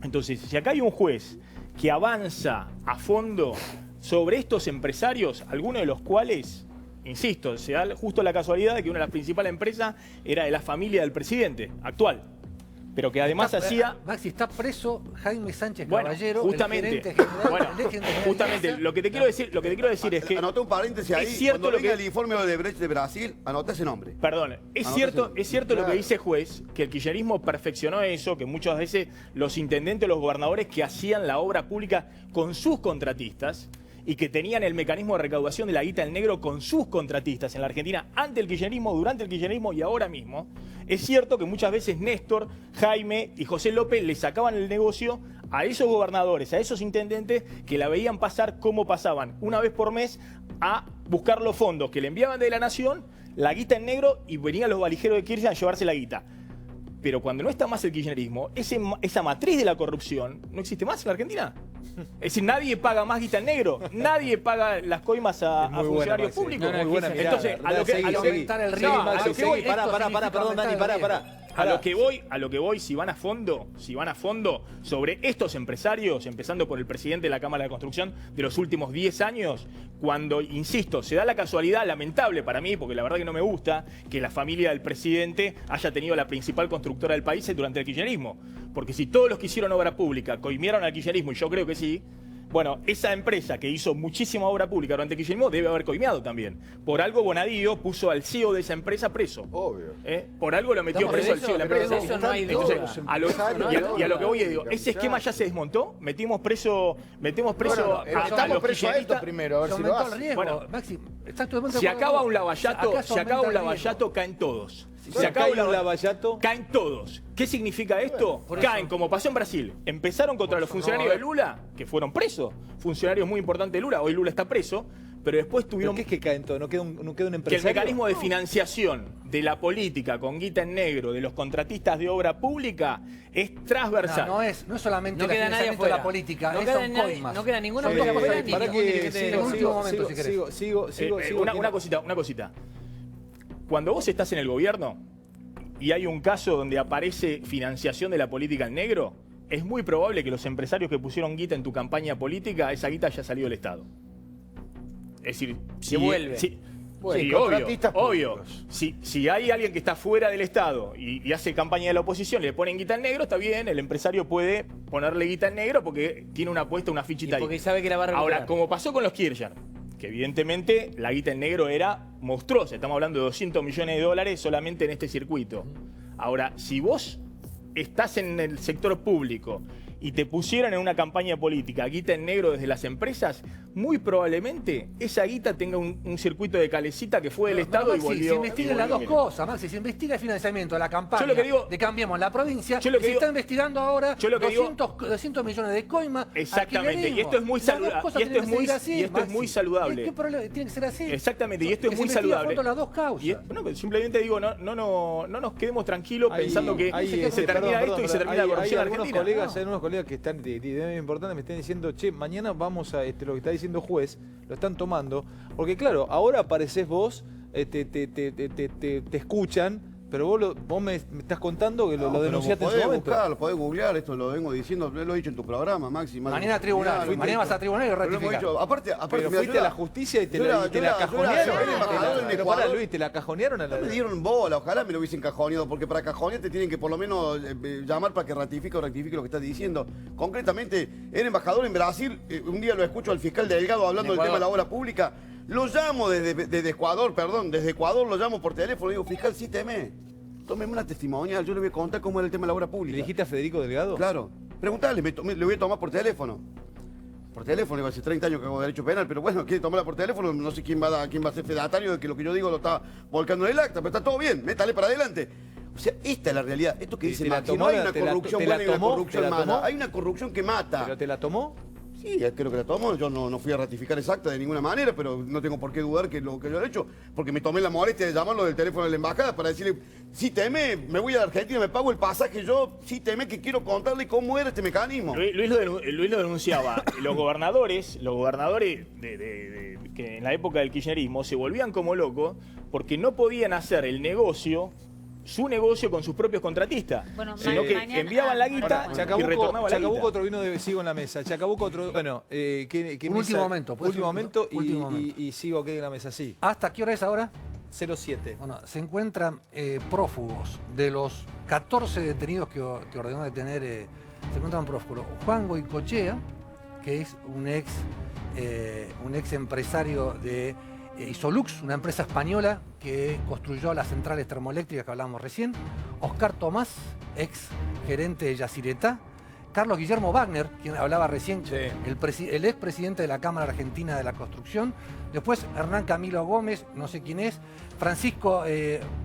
S6: Entonces, si acá hay un juez que avanza a fondo sobre estos empresarios, algunos de los cuales, insisto, se da justo la casualidad de que una de las principales empresas era de la familia del presidente actual, pero que además hacía...
S3: Maxi, está preso Jaime Sánchez
S6: bueno,
S3: Caballero,
S6: justamente,
S3: el gerente general,
S6: bueno, justamente, lo que te quiero decir es que...
S7: Anotá un paréntesis ahí, cuando venga el informe de Brecht de Brasil, anotá ese nombre.
S6: Perdón, es cierto lo que dice el juez, que el kirchnerismo perfeccionó eso, que muchas veces los intendentes, los gobernadores que hacían la obra pública con sus contratistas, y que tenían el mecanismo de recaudación de la guita en negro con sus contratistas en la Argentina, ante el kirchnerismo, durante el kirchnerismo y ahora mismo. Es cierto que muchas veces Néstor, Jaime y José López le sacaban el negocio a esos gobernadores, a esos intendentes que la veían pasar como pasaban, una vez por mes, a buscar los fondos que le enviaban de la Nación, la guita en negro, y venían los valijeros de Kirchner a llevarse la guita. Pero cuando no está más el kirchnerismo, esa matriz de la corrupción no existe más en la Argentina. Es decir, nadie paga más guita en negro, nadie paga las coimas a funcionarios públicos.
S1: Entonces,
S6: a lo que voy,
S1: perdón, Dani, pará.
S6: A lo que voy, si van a fondo sobre estos empresarios, empezando por el presidente de la Cámara de Construcción de los últimos 10 años, cuando, insisto, se da la casualidad, lamentable para mí, porque la verdad que no me gusta, que la familia del presidente haya tenido la principal constructora del país durante el kirchnerismo. Porque si todos los que hicieron obra pública coimieron al kirchnerismo, y yo creo que sí, bueno, esa empresa que hizo muchísima obra pública durante el kirchnerismo debe haber coimeado también. Por algo Bonadío puso al CEO de esa empresa preso.
S8: Obvio.
S6: Por algo lo metió preso al CEO de la empresa. Entonces, a lo que voy digo, ese esquema ya se desmontó, metemos preso a los kirchneristas
S8: primero, a ver si lo hace.
S6: Bueno,
S3: Maxi,
S6: si acaba un lavallato, caen todos.
S1: Si acaba un lavallato,
S6: caen todos. ¿Qué significa esto? Caen, como pasó en Brasil. Empezaron contra los funcionarios de Lula, que fueron presos. Funcionarios muy importantes de Lula. Hoy Lula está preso. Pero después tuvieron...
S1: ¿Qué es que caen todos? ¿No queda un empresario?
S6: Que el mecanismo de financiación de la política con guita en negro de los contratistas de obra pública es transversal.
S3: No es solamente el financiamiento de la política, son coimas.
S5: No queda ninguna
S3: cosa
S5: afuera.
S1: Para que sigo.
S6: Una cosita. Cuando vos estás en el gobierno y hay un caso donde aparece financiación de la política en negro, es muy probable que los empresarios que pusieron guita en tu campaña política, esa guita ya salió del Estado. Es decir,
S5: se vuelve.
S6: Sí,
S8: contratistas
S6: obvio.
S8: públicos.
S6: Si hay alguien que está fuera del Estado y hace campaña de la oposición, le ponen guita en negro, está bien, el empresario puede ponerle guita en negro porque tiene una apuesta, una fichita ahí.
S5: Porque sabe que la va a recuperar.
S6: Ahora, como pasó con los Kirchner, que evidentemente la guita en negro era monstruosa, estamos hablando de 200 millones de dólares solamente en este circuito. Ahora, si vos estás en el sector público y te pusieran en una campaña política guita en negro desde las empresas, muy probablemente esa guita tenga un circuito de calecita que fue del Estado y volvió.
S3: Se investigan las dos cosas, Maxi. Se investiga el financiamiento de la campaña
S6: Yo lo que digo,
S3: de Cambiemos la Provincia.
S6: Yo lo que
S3: se
S6: digo,
S3: está investigando ahora
S6: yo lo que
S3: 200 millones de coimas.
S6: Exactamente, y esto es muy saludable. Y esto es muy saludable.
S3: ¿Qué problema? Tiene que ser así.
S6: Exactamente, y esto es muy
S3: se
S6: saludable.
S3: las dos causas.
S6: Bueno, pues simplemente digo, no nos quedemos tranquilos pensando que se termina esto y se termina la corrupción en Argentina.
S1: Hay algunos colegas que están de idea importante, me están diciendo, che, mañana vamos a lo que está diciendo juez, lo están tomando, porque claro, ahora apareces vos, te escuchan, pero vos me estás contando que lo denunciaste en su momento.
S7: Lo podés googlear, esto lo vengo diciendo, lo he dicho en tu programa, Maxi.
S3: Mañana a tribunal, mañana vas a tribunal y ratificar.
S7: Aparte,
S1: pero fuiste a la justicia y te la cajonearon. Pero pará, Luis, te la cajonearon.
S7: No me dieron bola, ojalá me lo hubiesen cajoneado, porque para cajonear te tienen que por lo menos llamar para que ratifique o rectifique lo que estás diciendo. Concretamente, era embajador en Brasil, un día lo escucho al fiscal Delgado hablando del tema de la obra pública. Lo llamo desde Ecuador, desde Ecuador lo llamo por teléfono y digo, fiscal, sí teme. Tómeme una testimonial, yo le voy a contar cómo era el tema de la obra pública.
S1: ¿Le dijiste a Federico Delgado?
S7: Claro. Preguntale, le voy a tomar por teléfono. Por teléfono, hace 30 años que hago derecho penal, pero bueno, quiere tomarla por teléfono, no sé quién va a ser fedatario de que lo que yo digo lo está volcando en el acta, pero está todo bien, métale para adelante. O sea, esta es la realidad. Esto que dice Maxi, no hay una corrupción buena y una corrupción mala. Hay una corrupción que mata.
S1: ¿Pero te la tomó?
S7: Sí, creo que la tomó. Yo no fui a ratificar exacta de ninguna manera, pero no tengo por qué dudar que lo que yo he hecho, porque me tomé la molestia de llamarlo del teléfono de la embajada para decirle, sí teme, me voy a la Argentina, me pago el pasaje, yo sí teme que quiero contarle cómo era este mecanismo.
S6: Luis lo denunciaba. Los gobernadores que en la época del kirchnerismo se volvían como locos porque no podían hacer su negocio con sus propios contratistas, sino que enviaban la guita y retornaban la guita.
S1: Chacabuco otro vino de sigo en la mesa. Chacabuco otro. Bueno,
S3: último momento.
S1: Y sigo aquí en la mesa, sí.
S3: ¿Hasta qué hora es ahora?
S1: 07.
S3: Bueno, se encuentran prófugos. De los 14 detenidos que ordenó detener, se encuentran prófugos. Juan Goicoechea, que es un ex empresario de Isolux, una empresa española que construyó las centrales termoeléctricas que hablábamos recién. Oscar Tomás, ex gerente de Yacyretá. Carlos Guillermo Wagner, quien hablaba recién, sí, el expresidente de la Cámara Argentina de la Construcción. Después Hernán Camilo Gómez, no sé quién es. Francisco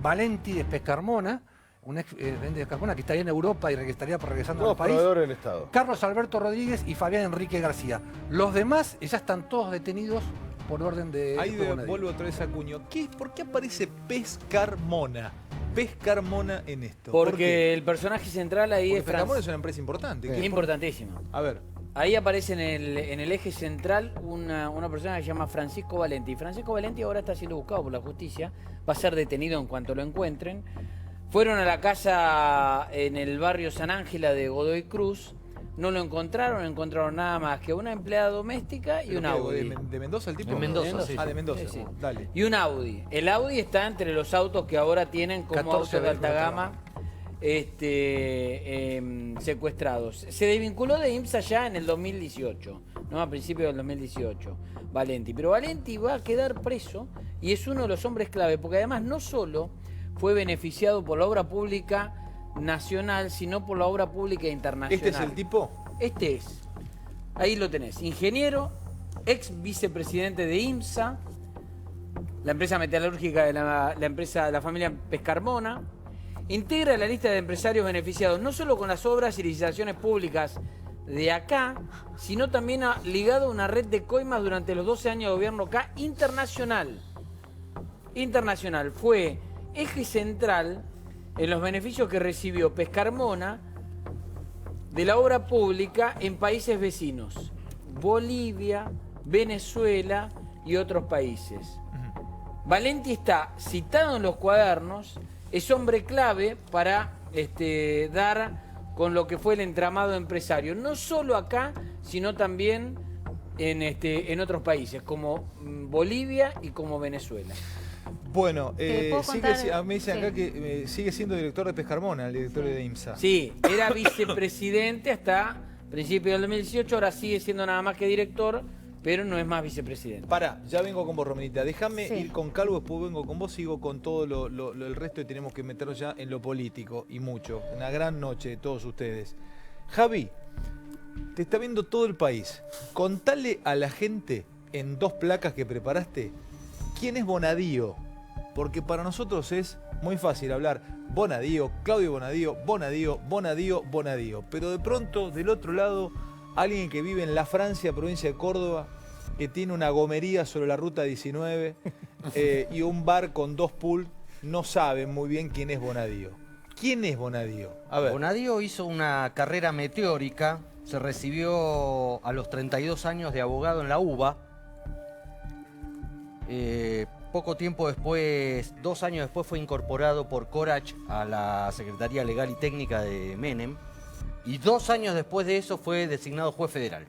S3: Valenti de Pescarmona, un ex de Pescarmona que estaría en Europa y que estaría regresando al país.
S8: Proveedores del Estado.
S3: Carlos Alberto Rodríguez y Fabián Enrique García. Los demás ya están todos detenidos por orden de...
S1: Ahí vuelvo otra vez a Cuño. ¿Por qué aparece Pescarmona? Pescarmona en esto.
S5: Porque el personaje central ahí es
S1: Pescarmona es una empresa importante.
S5: Importantísima.
S1: A ver.
S5: Ahí aparece en el eje central una persona que se llama Francisco Valenti. Francisco Valenti ahora está siendo buscado por la justicia. Va a ser detenido en cuanto lo encuentren. Fueron a la casa en el barrio San Ángela de Godoy Cruz. No lo encontraron nada más que una empleada doméstica y un Audi.
S1: ¿De Mendoza el tipo?
S5: De Mendoza, sí.
S1: Ah, de Mendoza.
S5: Sí.
S1: Dale.
S5: Y un Audi. El Audi está entre los autos que ahora tienen como autos de alta gama secuestrados. Se desvinculó de IMSA ya en el 2018, ¿no? A principios del 2018, Valenti. Pero Valenti va a quedar preso y es uno de los hombres clave, porque además no solo fue beneficiado por la obra pública nacional, sino por la obra pública internacional.
S1: ¿Este es el tipo?
S5: Este es. Ahí lo tenés. Ingeniero, ex vicepresidente de IMSA, la empresa metalúrgica de la familia Pescarmona. Integra la lista de empresarios beneficiados no solo con las obras y licitaciones públicas de acá, sino también ligado a una red de coimas durante los 12 años de gobierno acá internacional. Fue eje central en los beneficios que recibió Pescarmona de la obra pública en países vecinos, Bolivia, Venezuela y otros países. Valenti está citado en los cuadernos, es hombre clave para dar con lo que fue el entramado empresario, no solo acá, sino también en otros países, como Bolivia y como Venezuela.
S1: Bueno, me dicen acá que sigue siendo director de Pescarmona, el directorio de IMSA.
S5: Sí, era vicepresidente hasta principios del 2018, ahora sigue siendo nada más que director, pero no es más vicepresidente.
S1: Pará, ya vengo con vos, Rominita. Déjame ir con Calvo, después vengo con vos, sigo con todo el resto y tenemos que meternos ya en lo político y mucho. Una gran noche de todos ustedes. Javi, te está viendo todo el país. Contale a la gente en 2 placas que preparaste quién es Bonadío. Porque para nosotros es muy fácil hablar Bonadío, Claudio Bonadío, Bonadío, Bonadío, Bonadío. Pero de pronto, del otro lado, alguien que vive en La Francia, provincia de Córdoba, que tiene una gomería sobre la ruta 19 y un bar con 2 pools, no sabe muy bien quién es Bonadío. ¿Quién es Bonadío? A ver.
S4: Bonadío hizo una carrera meteórica, se recibió a los 32 años de abogado en la UBA. Poco tiempo después, 2 años después, fue incorporado por Corach a la Secretaría Legal y Técnica de Menem. Y 2 años después de eso fue designado juez federal.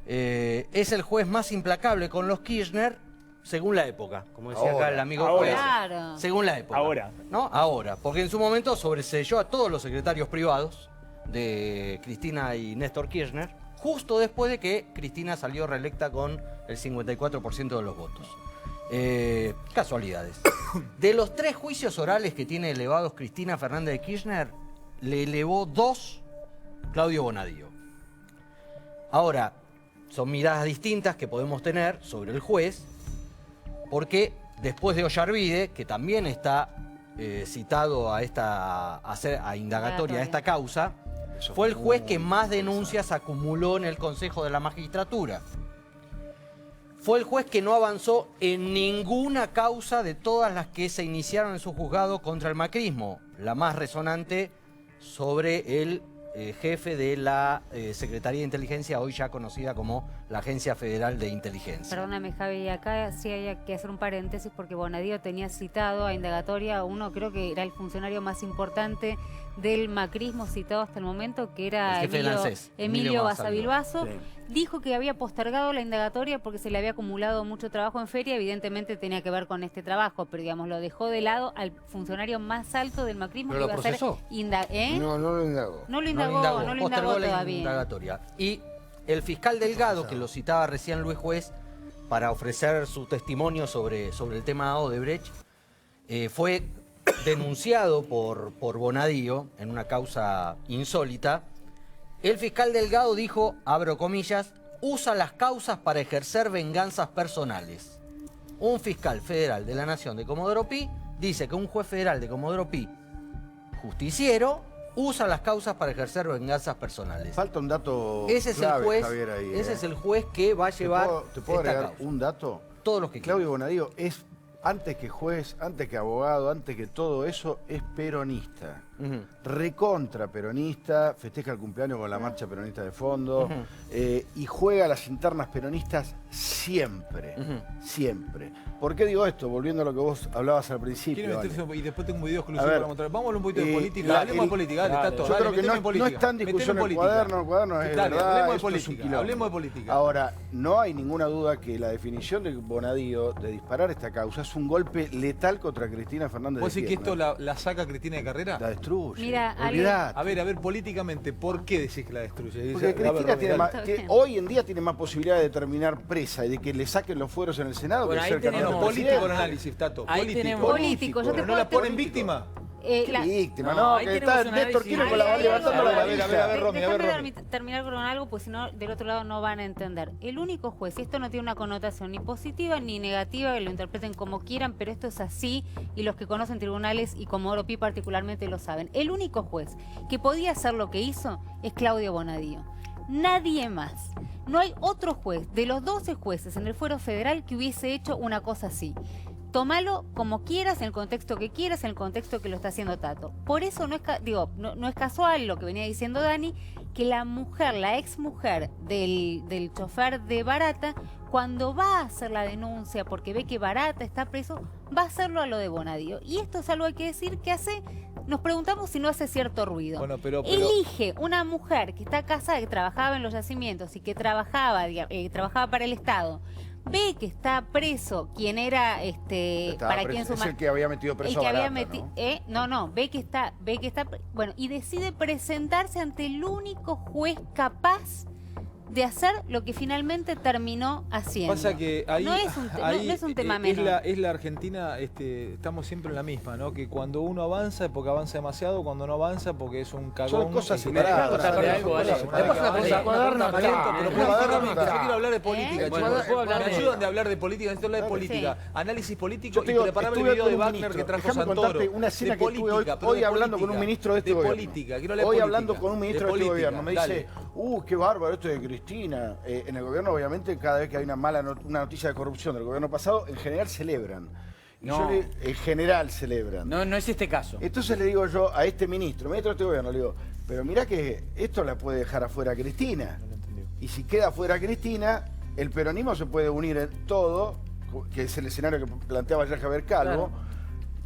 S4: Es el juez más implacable con los Kirchner, según la época. Como decía acá el amigo juez.
S2: Claro.
S4: Según la época. Ahora. Porque en su momento sobreseyó a todos los secretarios privados de Cristina y Néstor Kirchner, justo después de que Cristina salió reelecta con el 54% de los votos. Casualidades. De los 3 juicios orales que tiene elevados Cristina Fernández de Kirchner, le elevó 2 Claudio Bonadío. Ahora, son miradas distintas que podemos tener sobre el juez, porque después de Ollarvide, que también está citado a indagatoria a esta causa, fue el juez que más denuncias acumuló en el Consejo de la Magistratura. Fue el juez que no avanzó en ninguna causa de todas las que se iniciaron en su juzgado contra el macrismo. La más resonante sobre el jefe de la Secretaría de Inteligencia, hoy ya conocida como la Agencia Federal de Inteligencia.
S2: Perdóname, Javi, acá sí hay que hacer un paréntesis porque Bonadío tenía citado a indagatoria a uno, creo que era el funcionario más importante del macrismo citado hasta el momento, que era Emilio Basavilbaso. Sí. Dijo que había postergado la indagatoria porque se le había acumulado mucho trabajo en feria, evidentemente tenía que ver con este trabajo, pero digamos, lo dejó de lado al funcionario más alto del macrismo.
S9: ¿Pero
S2: que
S9: lo
S2: iba
S9: procesó?
S2: No
S9: lo indagó.
S2: No lo indagó todavía.
S4: La indagatoria. Y el fiscal Delgado, que lo citaba recién Luis Juez, para ofrecer su testimonio sobre el tema Odebrecht, fue denunciado por Bonadío en una causa insólita. El fiscal Delgado dijo, abro comillas, usa las causas para ejercer venganzas personales. Un fiscal federal de la Nación de Comodoro Pi dice que un juez federal de Comodoro Pi, justiciero, usa las causas para ejercer venganzas personales.
S8: Falta un dato
S4: ese
S8: clave,
S4: es el juez,
S8: Javier, ahí.
S4: Ese es el juez que va a llevar
S8: ¿Te puedo
S4: esta
S8: agregar
S4: causa.
S8: un dato?
S4: Todos los que
S8: Claudio Bonadío es, antes que juez, antes que abogado, antes que todo eso, es peronista. Recontra peronista, festeja el cumpleaños con la marcha peronista de fondo y juega a las internas peronistas siempre, siempre. ¿Por qué digo esto? Volviendo a lo que vos hablabas al principio.
S1: Y después tengo un video exclusivo para mostrar. Vamos a hablar un poquito de política. Hablemos de política, dale, Tato.
S8: Yo creo que no está en discusión el cuaderno es verdad.
S1: Hablemos de política. Hablemos de política.
S8: Ahora, no hay ninguna duda que la definición de Bonadío de disparar esta causa es un golpe letal contra Cristina Fernández de Kirchner.
S1: ¿Vos decís que esto la saca Cristina de carrera?
S8: La destruye.
S2: Mira,
S1: a ver, políticamente, ¿por qué decís que la destruye?
S8: Porque Cristina hoy en día tiene más posibilidad de terminar presa y de que le saquen los fueros en el Senado
S5: bueno,
S8: que ser candidato
S1: político el análisis, Tato.
S2: Político. Yo te
S1: ¿No la ponen víctima?
S8: Víctima, no, que está Néstor Kirchner con la mano levantando la varilla.
S1: A ver, Romy.
S2: Déjame terminar con algo, pues si no, del otro lado no van a entender. El único juez, y esto no tiene una connotación ni positiva ni negativa, que lo interpreten como quieran, pero esto es así, y los que conocen tribunales y Comodoro Pi particularmente lo saben. El único juez que podía hacer lo que hizo es Claudio Bonadío. Nadie más. No hay otro juez de los 12 jueces en el fuero federal que hubiese hecho una cosa así. Tómalo como quieras, en el contexto que quieras, en el contexto que lo está haciendo Tato. Por eso no es casual lo que venía diciendo Dani, que la mujer, la exmujer del chofer de Barata, cuando va a hacer la denuncia porque ve que Barata está preso, va a hacerlo a lo de Bonadío. Y esto es algo, hay que decir, que hace nos preguntamos si no hace cierto ruido.
S1: Bueno, pero...
S2: Elige una mujer que está casada, que trabajaba en los yacimientos y que trabajaba para el Estado. Ve que está preso quien era para quien su
S8: es el que había metido preso a Barata,
S2: ve que está bueno, y decide presentarse ante el único juez capaz de hacer lo que finalmente terminó haciendo.
S1: Pasa que ahí,
S2: no es un tema menor.
S1: Es la Argentina, estamos siempre en la misma, ¿no? Que cuando uno avanza es porque avanza demasiado, cuando no avanza porque es un cagón.
S8: Son cosas separadas.
S1: Yo quiero hablar de política, chicos. Me ayudan de hablar de política, necesito hablar de política. Análisis político y preparar el video de Wagner que trajo Santoro.
S8: Una escena que estuve hoy hablando con un ministro de este gobierno. Hoy hablando con un ministro de este gobierno. Me dice, qué bárbaro esto de Cristina. En el gobierno, obviamente, cada vez que hay una noticia de corrupción del gobierno pasado, en general celebran. En general celebran.
S5: No es este caso.
S8: Entonces le digo yo a este ministro de este gobierno, le digo, pero mirá que esto la puede dejar afuera Cristina. Y si queda afuera Cristina, el peronismo se puede unir en todo, que es el escenario que planteaba ya Javier Calvo. Claro.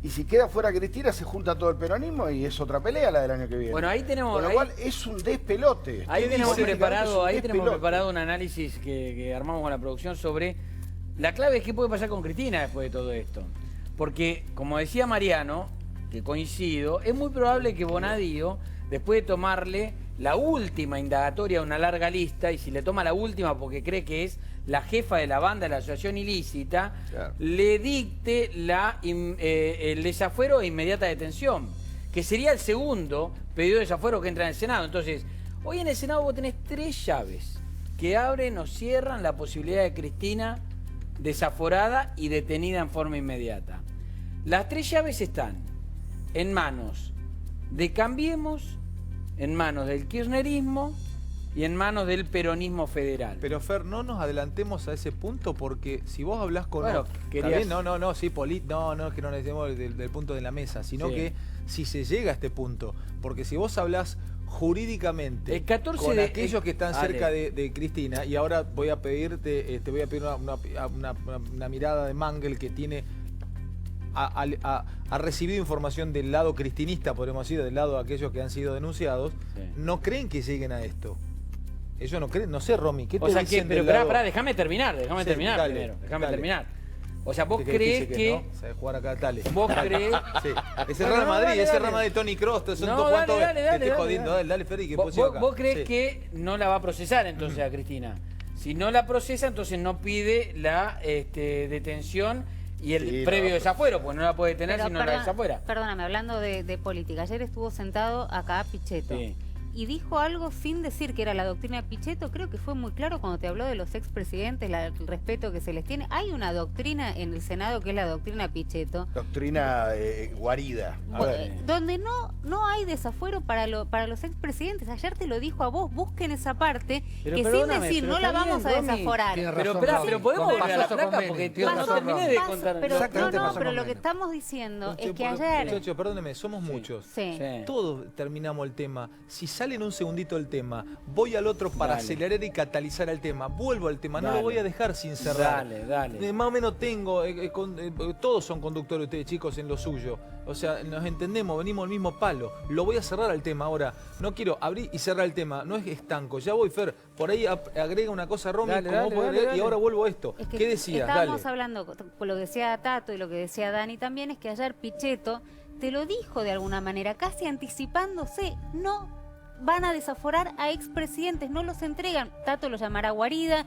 S8: Y si queda fuera Cristina, se junta todo el peronismo y es otra pelea la del año que viene.
S5: Bueno, ahí tenemos...
S8: Con lo cual es un despelote.
S5: Ahí tenemos preparado un análisis que armamos con la producción sobre la clave es qué puede pasar con Cristina después de todo esto. Porque, como decía Mariano, que coincido, es muy probable que Bonadío, después de tomarle la última indagatoria de una larga lista, y si le toma la última porque cree que es la jefa de la banda de la asociación ilícita, claro, le dicte el desafuero e inmediata detención, que sería el segundo pedido de desafuero que entra en el Senado. Entonces, hoy en el Senado vos tenés 3 llaves que abren o cierran la posibilidad de Cristina desaforada y detenida en forma inmediata. Las 3 llaves están en manos de Cambiemos, en manos del kirchnerismo y en manos del peronismo federal.
S1: Pero Fer, no nos adelantemos a ese punto porque si vos hablás con...
S5: Bueno,
S1: querías... no, es que no necesitemos del punto de la mesa, sino que si se llega a este punto, porque si vos hablás jurídicamente
S5: el 14
S1: con aquellos que están cerca de Cristina, y ahora voy a pedirte, una mirada de Mangel que tiene... Ha recibido información del lado cristinista, podemos decir, del lado de aquellos que han sido denunciados, no creen que lleguen a esto. Ellos no creen, no sé, Romy, ¿qué te dicen?
S5: Pero déjame terminar primero, déjame terminar. O sea, vos creés que...
S1: ¿no? Sabe jugar acá, dale.
S5: Vos creés...
S1: Sí. Ese Real Madrid, ese Real Madrid, Toni Kroos, son dos cuantos... Te estoy jodiendo, dale, Feri, que
S5: vos creés que no la va a procesar entonces a Cristina. Si no la procesa, entonces no pide la detención y el previo desafuero, pues no la puede tener si no la desafuera.
S2: Perdóname, hablando de política, ayer estuvo sentado acá Pichetto. Sí. Y dijo algo sin decir que era la doctrina de Pichetto. Creo que fue muy claro cuando te habló de los expresidentes, el respeto que se les tiene. Hay una doctrina en el Senado que es la doctrina Pichetto.
S8: Doctrina guarida.
S2: Donde no hay desafuero para los expresidentes. Ayer te lo dijo a vos, busquen esa parte, pero que sin decir no la vamos a desaforar.
S5: Pero podemos volver a la placa porque no terminé de contar.
S2: Pero lo que estamos diciendo es que ayer...
S1: Muchachos, perdóneme, somos muchos.
S2: Sí.
S1: Todos terminamos el tema. Si sale en un segundito el tema, voy al otro para acelerar y catalizar el tema, vuelvo al tema, no lo voy a dejar sin cerrar.
S5: Dale.
S1: Más o menos tengo, todos son conductores ustedes chicos en lo suyo, o sea, nos entendemos, venimos al mismo palo, lo voy a cerrar al tema ahora, no quiero abrir y cerrar el tema, no es estanco, ya voy Fer, por ahí agrega una cosa Romy, y ahora vuelvo a esto. Es que ¿qué decías?
S2: Estábamos hablando, por lo que decía Tato y lo que decía Dani también, es que ayer Pichetto te lo dijo de alguna manera, casi anticipándose, no van a desaforar a expresidentes, no los entregan. Tato lo llamará guarida,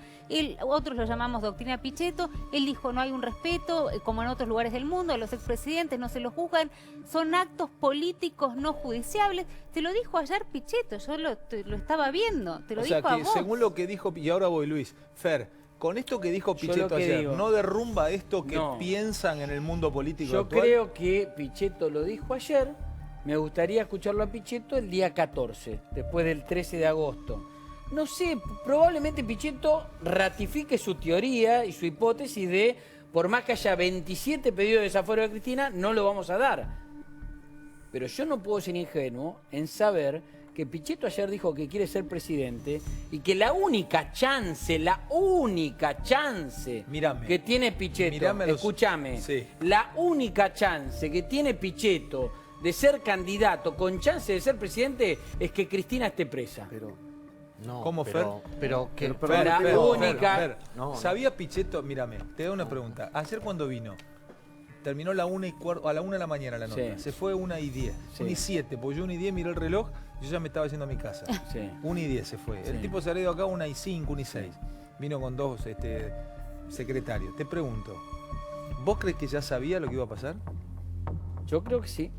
S2: otros lo llamamos doctrina Pichetto. Él dijo no hay un respeto, como en otros lugares del mundo, a los expresidentes no se los juzgan, son actos políticos no judiciables. Te lo dijo ayer Pichetto, yo lo estaba viendo, te lo dijo a vos. O sea que
S1: según lo que dijo, y ahora voy Luis, Fer, con esto que dijo Pichetto ayer, ¿no derrumba esto que piensan en el mundo político actual?
S5: Yo creo que Pichetto lo dijo ayer. Me gustaría escucharlo a Pichetto el día 14, después del 13 de agosto. No sé, probablemente Pichetto ratifique su teoría y su hipótesis de, por más que haya 27 pedidos de desafuero de Cristina, no lo vamos a dar. Pero yo no puedo ser ingenuo en saber que Pichetto ayer dijo que quiere ser presidente y que la única chance que tiene Pichetto, escúchame, la única chance que tiene Pichetto de ser candidato con chance de ser presidente es que Cristina esté presa.
S4: No,
S1: ¿Cómo,
S4: pero que
S5: la única...
S1: Fer, ¿sabía Pichetto? Mírame, te doy una pregunta. ¿Ayer cuando vino? Terminó a la 1:15, a la 1 de la mañana la nota.
S5: Sí.
S1: Se fue 1:10,
S5: Sí.
S1: 1:07, porque yo 1:10 miré el reloj, yo ya me estaba yendo a mi casa.
S5: Sí.
S1: 1:10 se fue. El
S5: Sí.
S1: tipo se ha ido acá 1:05, 1:06. Vino con 2 secretarios. Te pregunto, ¿vos crees que ya sabía lo que iba a pasar?
S5: Yo creo que sí.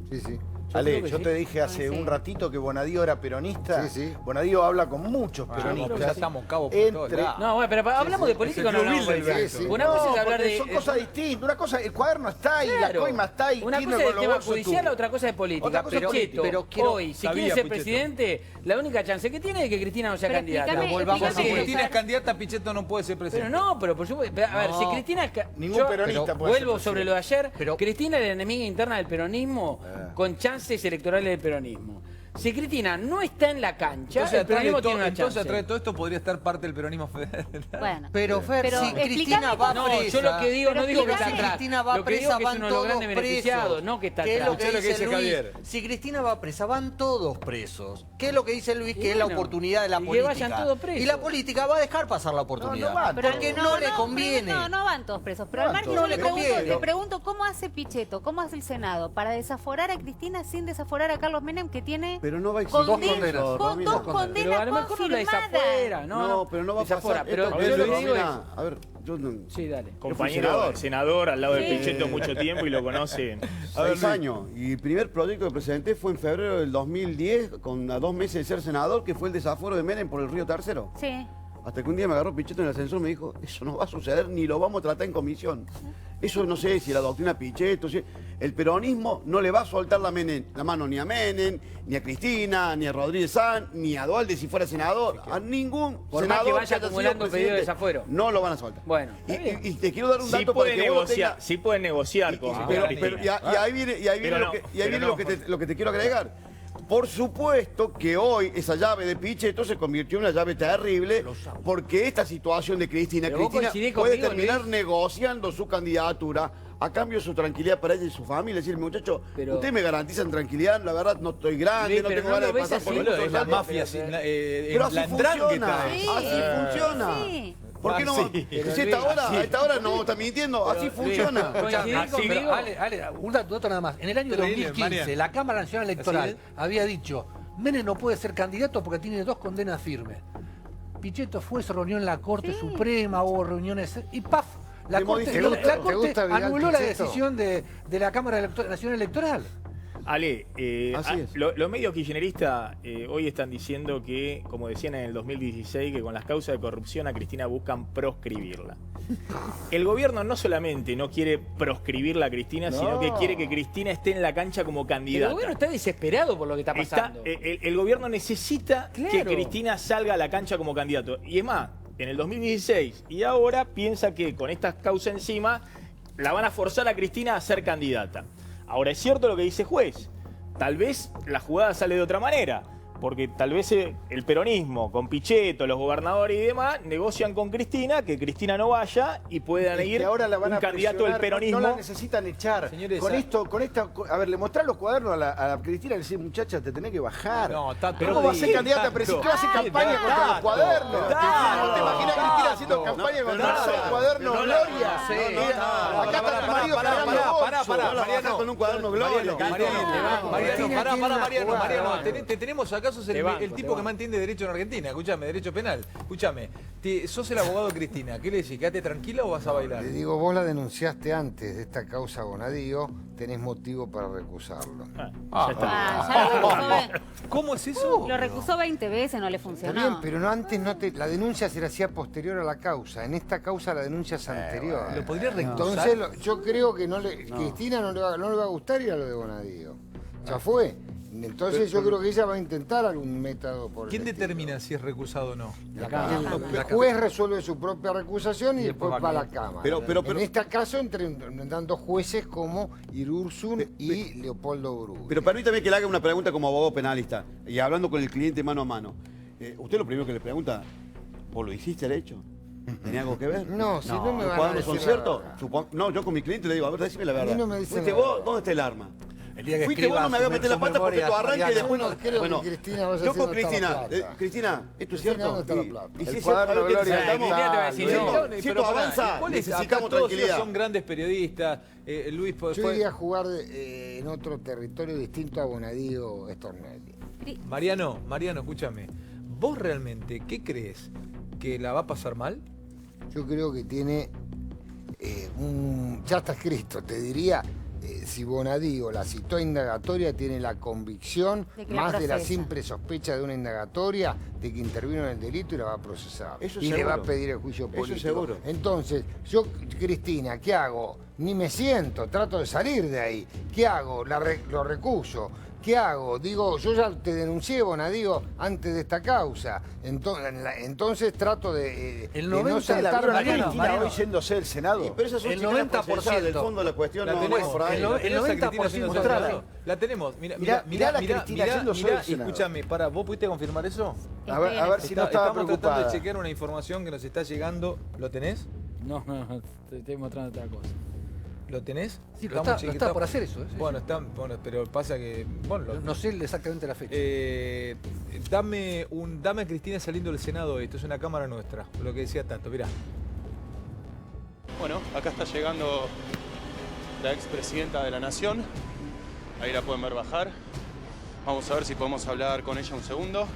S9: Sí, sí.
S8: Ale,
S5: creo que
S8: yo
S5: sí.
S8: te dije hace un ratito que Bonadío era peronista.
S9: Sí, sí.
S8: Bonadío habla con muchos peronistas.
S1: Ya estamos cabos por todos lados.
S5: No, bueno, pero hablamos de política o no hablamos de política.
S9: sí.
S5: Una cosa es hablar
S8: porque
S5: de...
S8: son cosas distintas. Una cosa, el cuaderno está ahí,
S5: Claro.
S8: la coima está ahí.
S5: Una
S8: Kirchner
S5: cosa es
S8: con
S5: el tema
S8: los bolsos
S5: judicial,
S8: tuvo.
S5: otra cosa es política.
S8: Otra cosa es
S5: Pichetto,
S4: pero quiero-
S5: hoy, si
S1: sabía
S5: quiere ser
S1: Pichetto.
S5: presidente, la única chance que tiene es que Cristina no sea
S2: Pero
S5: candidata.
S2: explícame-
S4: volvamos a
S2: explícame
S1: Si
S4: poner-
S1: Cristina es candidata, Pichetto no puede ser presidente.
S5: Pero no, pero por supuesto. A ver,
S4: No.
S5: si Cristina es.
S8: Ningún peronista puede ser
S5: Vuelvo sobre lo de ayer.
S4: Pero-
S5: Cristina es la enemiga interna del peronismo con chances electorales del peronismo. Si Cristina no está en la cancha,
S1: Entonces,
S5: el peronismo tiene una
S1: entonces
S5: chance.
S1: atrás de todo esto podría estar parte del peronismo federal.
S2: Bueno.
S4: Pero Fer,
S2: Pero
S4: si
S2: explícame
S4: Cristina va
S2: cómo-
S5: No,
S4: presa...
S5: yo lo que digo,
S2: Pero
S5: no digo que está
S2: explícame.
S5: atrás.
S4: Cristina va
S5: Lo que digo
S4: presa,
S5: es que es
S4: van
S5: uno de los
S4: todos
S5: grandes beneficiados,
S4: presos.
S5: no que está
S4: ¿Qué es
S5: atrás.
S4: lo que
S1: Escuchá lo que
S4: dice
S1: dice
S4: Luis?
S1: Javier.
S4: Si Cristina va presa, van todos presos. ¿Qué es lo que dice Luis? Que es la
S5: bueno,
S4: oportunidad de la
S5: y que
S4: política.
S5: vayan todos presos.
S4: Y la política va a dejar pasar la oportunidad.
S8: No van.
S4: Porque no le conviene.
S2: No van todos presos. Pero
S8: No
S2: al
S8: van
S2: margen
S8: todos
S2: yo le
S4: presos.
S2: pregunto,
S4: No
S2: le pregunto cómo hace Pichetto, cómo hace el Senado para desaforar a Cristina sin desaforar a Carlos Menem, que tiene
S7: Pero no va a existir
S2: condena-
S7: eso,
S2: con
S7: Romina.
S2: dos
S5: Pero
S2: condenas
S5: a lo mejor no la
S2: confirmadas.
S5: desafuera,
S7: No, pero no va a
S5: desafora.
S7: pasar.
S5: Pero
S7: Esto-
S5: yo lo que digo
S7: Romina,
S5: es...
S7: a ver, yo no...
S5: Sí, dale.
S6: Compañero senador al lado de
S2: Sí.
S6: Pichetto mucho tiempo y lo conoce.
S7: 6 años. Y el primer proyecto que presenté fue en febrero del 2010, con a 2 meses de ser senador, que fue el desaforo de Menem por el Río Tercero.
S2: Sí.
S7: Hasta que un día me agarró Pichetto en el ascensor y me dijo, eso no va a suceder ni lo vamos a tratar en comisión. Eso no sé si la doctrina Pichetto, si... el peronismo no le va a soltar la mano ni a Menem, ni a Cristina, ni a Rodríguez Sanz, ni a Dualde si fuera senador, a ningún
S5: Por más
S7: senador
S5: que vaya
S7: haya sido
S5: acumulando pedido de
S7: presidente.
S5: desafuero.
S7: No lo van a soltar.
S5: Bueno,
S7: Y te quiero dar un
S6: Sí
S7: dato para
S6: puede
S7: que vos
S6: negociar,
S7: tengas...
S6: sí puede negociar con
S7: Pero,
S6: Cristina.
S7: y ahí viene,
S6: Pero
S7: lo
S6: no,
S7: que,
S6: pero no,
S7: lo que te quiero agregar. Por supuesto que hoy esa llave de Pichetto se convirtió en una llave terrible porque esta situación de Cristina
S5: Pero vos coincidís
S7: puede
S5: conmigo,
S7: terminar
S5: Luis.
S7: negociando su candidatura a cambio de su tranquilidad para ella y su familia. Decir, muchachos,
S5: Pero-
S7: ustedes me garantizan tranquilidad, la verdad no estoy grande,
S5: Luis,
S7: no
S5: pero
S7: tengo
S5: no
S7: ganas
S5: lo
S7: de
S5: ves
S7: pasar por
S5: así.
S7: muchos
S1: Boludo, es la
S7: años.
S1: mafia
S7: Pero así
S1: Landrán que
S7: funciona,
S1: trae.
S2: Sí.
S7: así funciona.
S2: Sí.
S7: ¿Por qué no?
S1: Sí.
S7: Si a esta hora no está mintiendo, así funciona.
S5: ¿Coincidís
S3: Así,
S5: conmigo?
S3: pero, Ale, un dato nada más. En el año
S1: Pero dile,
S3: 2015,
S1: Mariano.
S3: la Cámara Nacional Electoral
S1: Así
S3: había dicho, Menem no puede ser candidato porque tiene 2 condenas firmes. Pichetto fue, se reunió en la Corte
S2: Sí.
S3: Suprema, hubo reuniones y ¡paf! La
S7: ¿Te
S3: Corte,
S7: modificó?
S3: la
S9: ¿Te
S3: Corte
S9: gusta Vidal
S3: anuló la
S9: Pichetto?
S3: decisión de la Cámara Nacional Electoral.
S6: Ale,
S7: Así es.
S6: los medios kirchneristas hoy están diciendo que, como decían en el 2016, que con las causas de corrupción a Cristina buscan proscribirla. El gobierno no solamente no quiere proscribirla a Cristina, sino que quiere que Cristina esté en la cancha como
S5: El
S6: candidata.
S5: gobierno está desesperado por lo que está pasando.
S6: El gobierno necesita que
S5: Claro.
S6: Cristina salga a la cancha como candidato. Y es más, en el 2016 y ahora piensa que con estas causas encima la van a forzar a Cristina a ser candidata. Ahora, es cierto lo que dice juez. Tal vez la jugada sale de otra manera. Porque tal vez el peronismo, con Pichetto, los gobernadores y demás, negocian con Cristina, que Cristina no vaya y puedan
S8: Es
S6: ir
S8: que ahora la van
S6: un
S8: a
S6: candidato del
S8: presionar,
S6: peronismo.
S8: No la necesitan echar.
S1: Señores,
S8: a ver, le mostrás los cuadernos a la Cristina y le decís, muchacha, te tenés que bajar.
S1: No, Tato,
S8: ¿Cómo
S1: no
S8: va a ser
S1: digas,
S8: candidata? Pero si
S1: Tato.
S8: tú haces campaña contra los cuadernos. ¿No te imaginas a Cristina haciendo campaña contra los cuadernos Gloria? Acá está tu marido cargando bolso.
S1: Mariano,
S7: con un cuaderno Gloria.
S1: Mariano, te tenemos acá, sos el
S5: banco,
S1: tipo que más entiende derecho en Argentina. Escúchame, derecho penal. Escúchame, sos el abogado de Cristina. ¿Qué le decís? ¿Quédate tranquila o vas a bailar?
S9: Le digo, vos la denunciaste antes de esta causa Bonadío, tenés motivo para recusarlo.
S6: Ya está.
S2: Ya lo recusó,
S1: ¿Cómo es eso?
S2: lo recusó 20 veces, no le
S9: Está
S2: funcionó.
S9: bien, pero no antes la denuncia se le hacía posterior a la causa. En esta causa la denuncia es anterior.
S1: ¿Lo podría recusar?
S9: Entonces yo creo que Cristina no le va a gustar ir a lo de Bonadío. Ya fue. Entonces yo creo que ella va a intentar algún método por el
S1: ¿Quién
S9: estilo.
S1: determina si es recusado o no?
S9: El juez resuelve su propia recusación y después va a la Cámara.
S7: Pero-
S9: en este caso entran dos jueces como Irursun y Leopoldo Bru.
S7: Pero permítame que le haga una pregunta como abogado penalista y hablando con el cliente mano a mano. Usted lo primero que le pregunta, ¿vos lo hiciste el hecho? ¿Tenía algo que ver?
S9: No, si no me
S7: ¿Los
S9: van a
S7: cuadernos
S9: decir
S7: son
S9: la
S7: ciertos?
S9: verdad.
S7: No, yo con mi cliente le digo, a ver, decime la verdad.
S9: no me dicen
S7: ¿Fuiste
S9: la
S7: vos?
S9: verdad.
S7: ¿Dónde está el arma?
S3: El día que
S7: Fuiste vos, no me hagas meter la pata porque tu arranque y después
S9: Yo
S7: no.
S9: no creo
S7: Bueno,
S9: que Cristina vaya a
S7: yo
S9: decir
S7: con
S9: dónde está la
S7: Cristina,
S9: plata.
S7: Cristina, ¿esto es
S9: Cristina,
S7: cierto?
S9: ¿dónde está la plata?
S7: Y si
S8: El
S7: es
S8: cuaderno
S7: cierto,
S8: de Gloria
S7: necesitamos-
S5: Cristina te va a decir
S7: Si
S5: no.
S7: esto- si esto avanza,
S1: Acá
S7: necesitamos
S1: todos ellos
S7: tranquilidad.
S1: son grandes periodistas. Luis,
S9: Yo iría a jugar en otro territorio distinto a Bonadío Stornelli.
S1: Mariano, escúchame. ¿Vos realmente qué crees? ¿Que la va a pasar mal?
S9: Yo creo que tiene ya está escrito, te diría, si Bonadío la citó a indagatoria, tiene la convicción,
S2: De que la
S9: más de la
S2: procesa.
S9: simple sospecha de una indagatoria, de que intervino en el delito y la va a procesar.
S7: Eso
S9: y le
S7: seguro.
S9: va a pedir el juicio
S7: Eso
S9: político.
S7: seguro.
S9: Entonces, yo, Cristina, ¿qué hago? Ni me siento, trato de salir de ahí. ¿Qué hago? Lo recuso. ¿Qué hago? Digo, yo ya te denuncié, Bonadío, antes de esta causa. Entonces trato de
S3: El
S9: no
S3: 90 de la
S9: saltarme
S3: vida,
S9: la
S3: Mariano,
S9: Cristina.
S8: hoy yéndose del Senado.
S7: Pero esas son
S3: El
S7: chicanas
S3: 90%.
S7: procesadas, del fondo de la cuestión
S1: La
S7: no
S1: tenemos,
S7: es por ahí.
S3: el
S1: la tenemos a
S3: 90%
S1: Cristina haciendo
S3: mostrala.
S1: Senado. La tenemos. Mirá,
S8: Mirá la Cristina yéndose del
S1: mirá, y
S8: Senado.
S1: escúchame, para, ¿vos pudiste confirmar eso?
S8: A ver si no estaba
S1: Estamos tratando
S8: preocupada.
S1: de chequear una información que nos está llegando. ¿Lo tenés?
S5: No, te estoy mostrando otra cosa.
S1: ¿Lo tenés?
S3: Sí, lo
S1: Estamos
S3: está por hacer eso. Sí,
S1: Bueno,
S3: sí.
S1: bueno, pero pasa que... Bueno,
S3: No sé exactamente la fecha.
S1: dame a Cristina saliendo del Senado. Esto es una cámara nuestra. Lo que decía Tato, mirá.
S11: Bueno, acá está llegando la expresidenta de la Nación. Ahí la pueden ver bajar. Vamos a ver si podemos hablar con ella un segundo.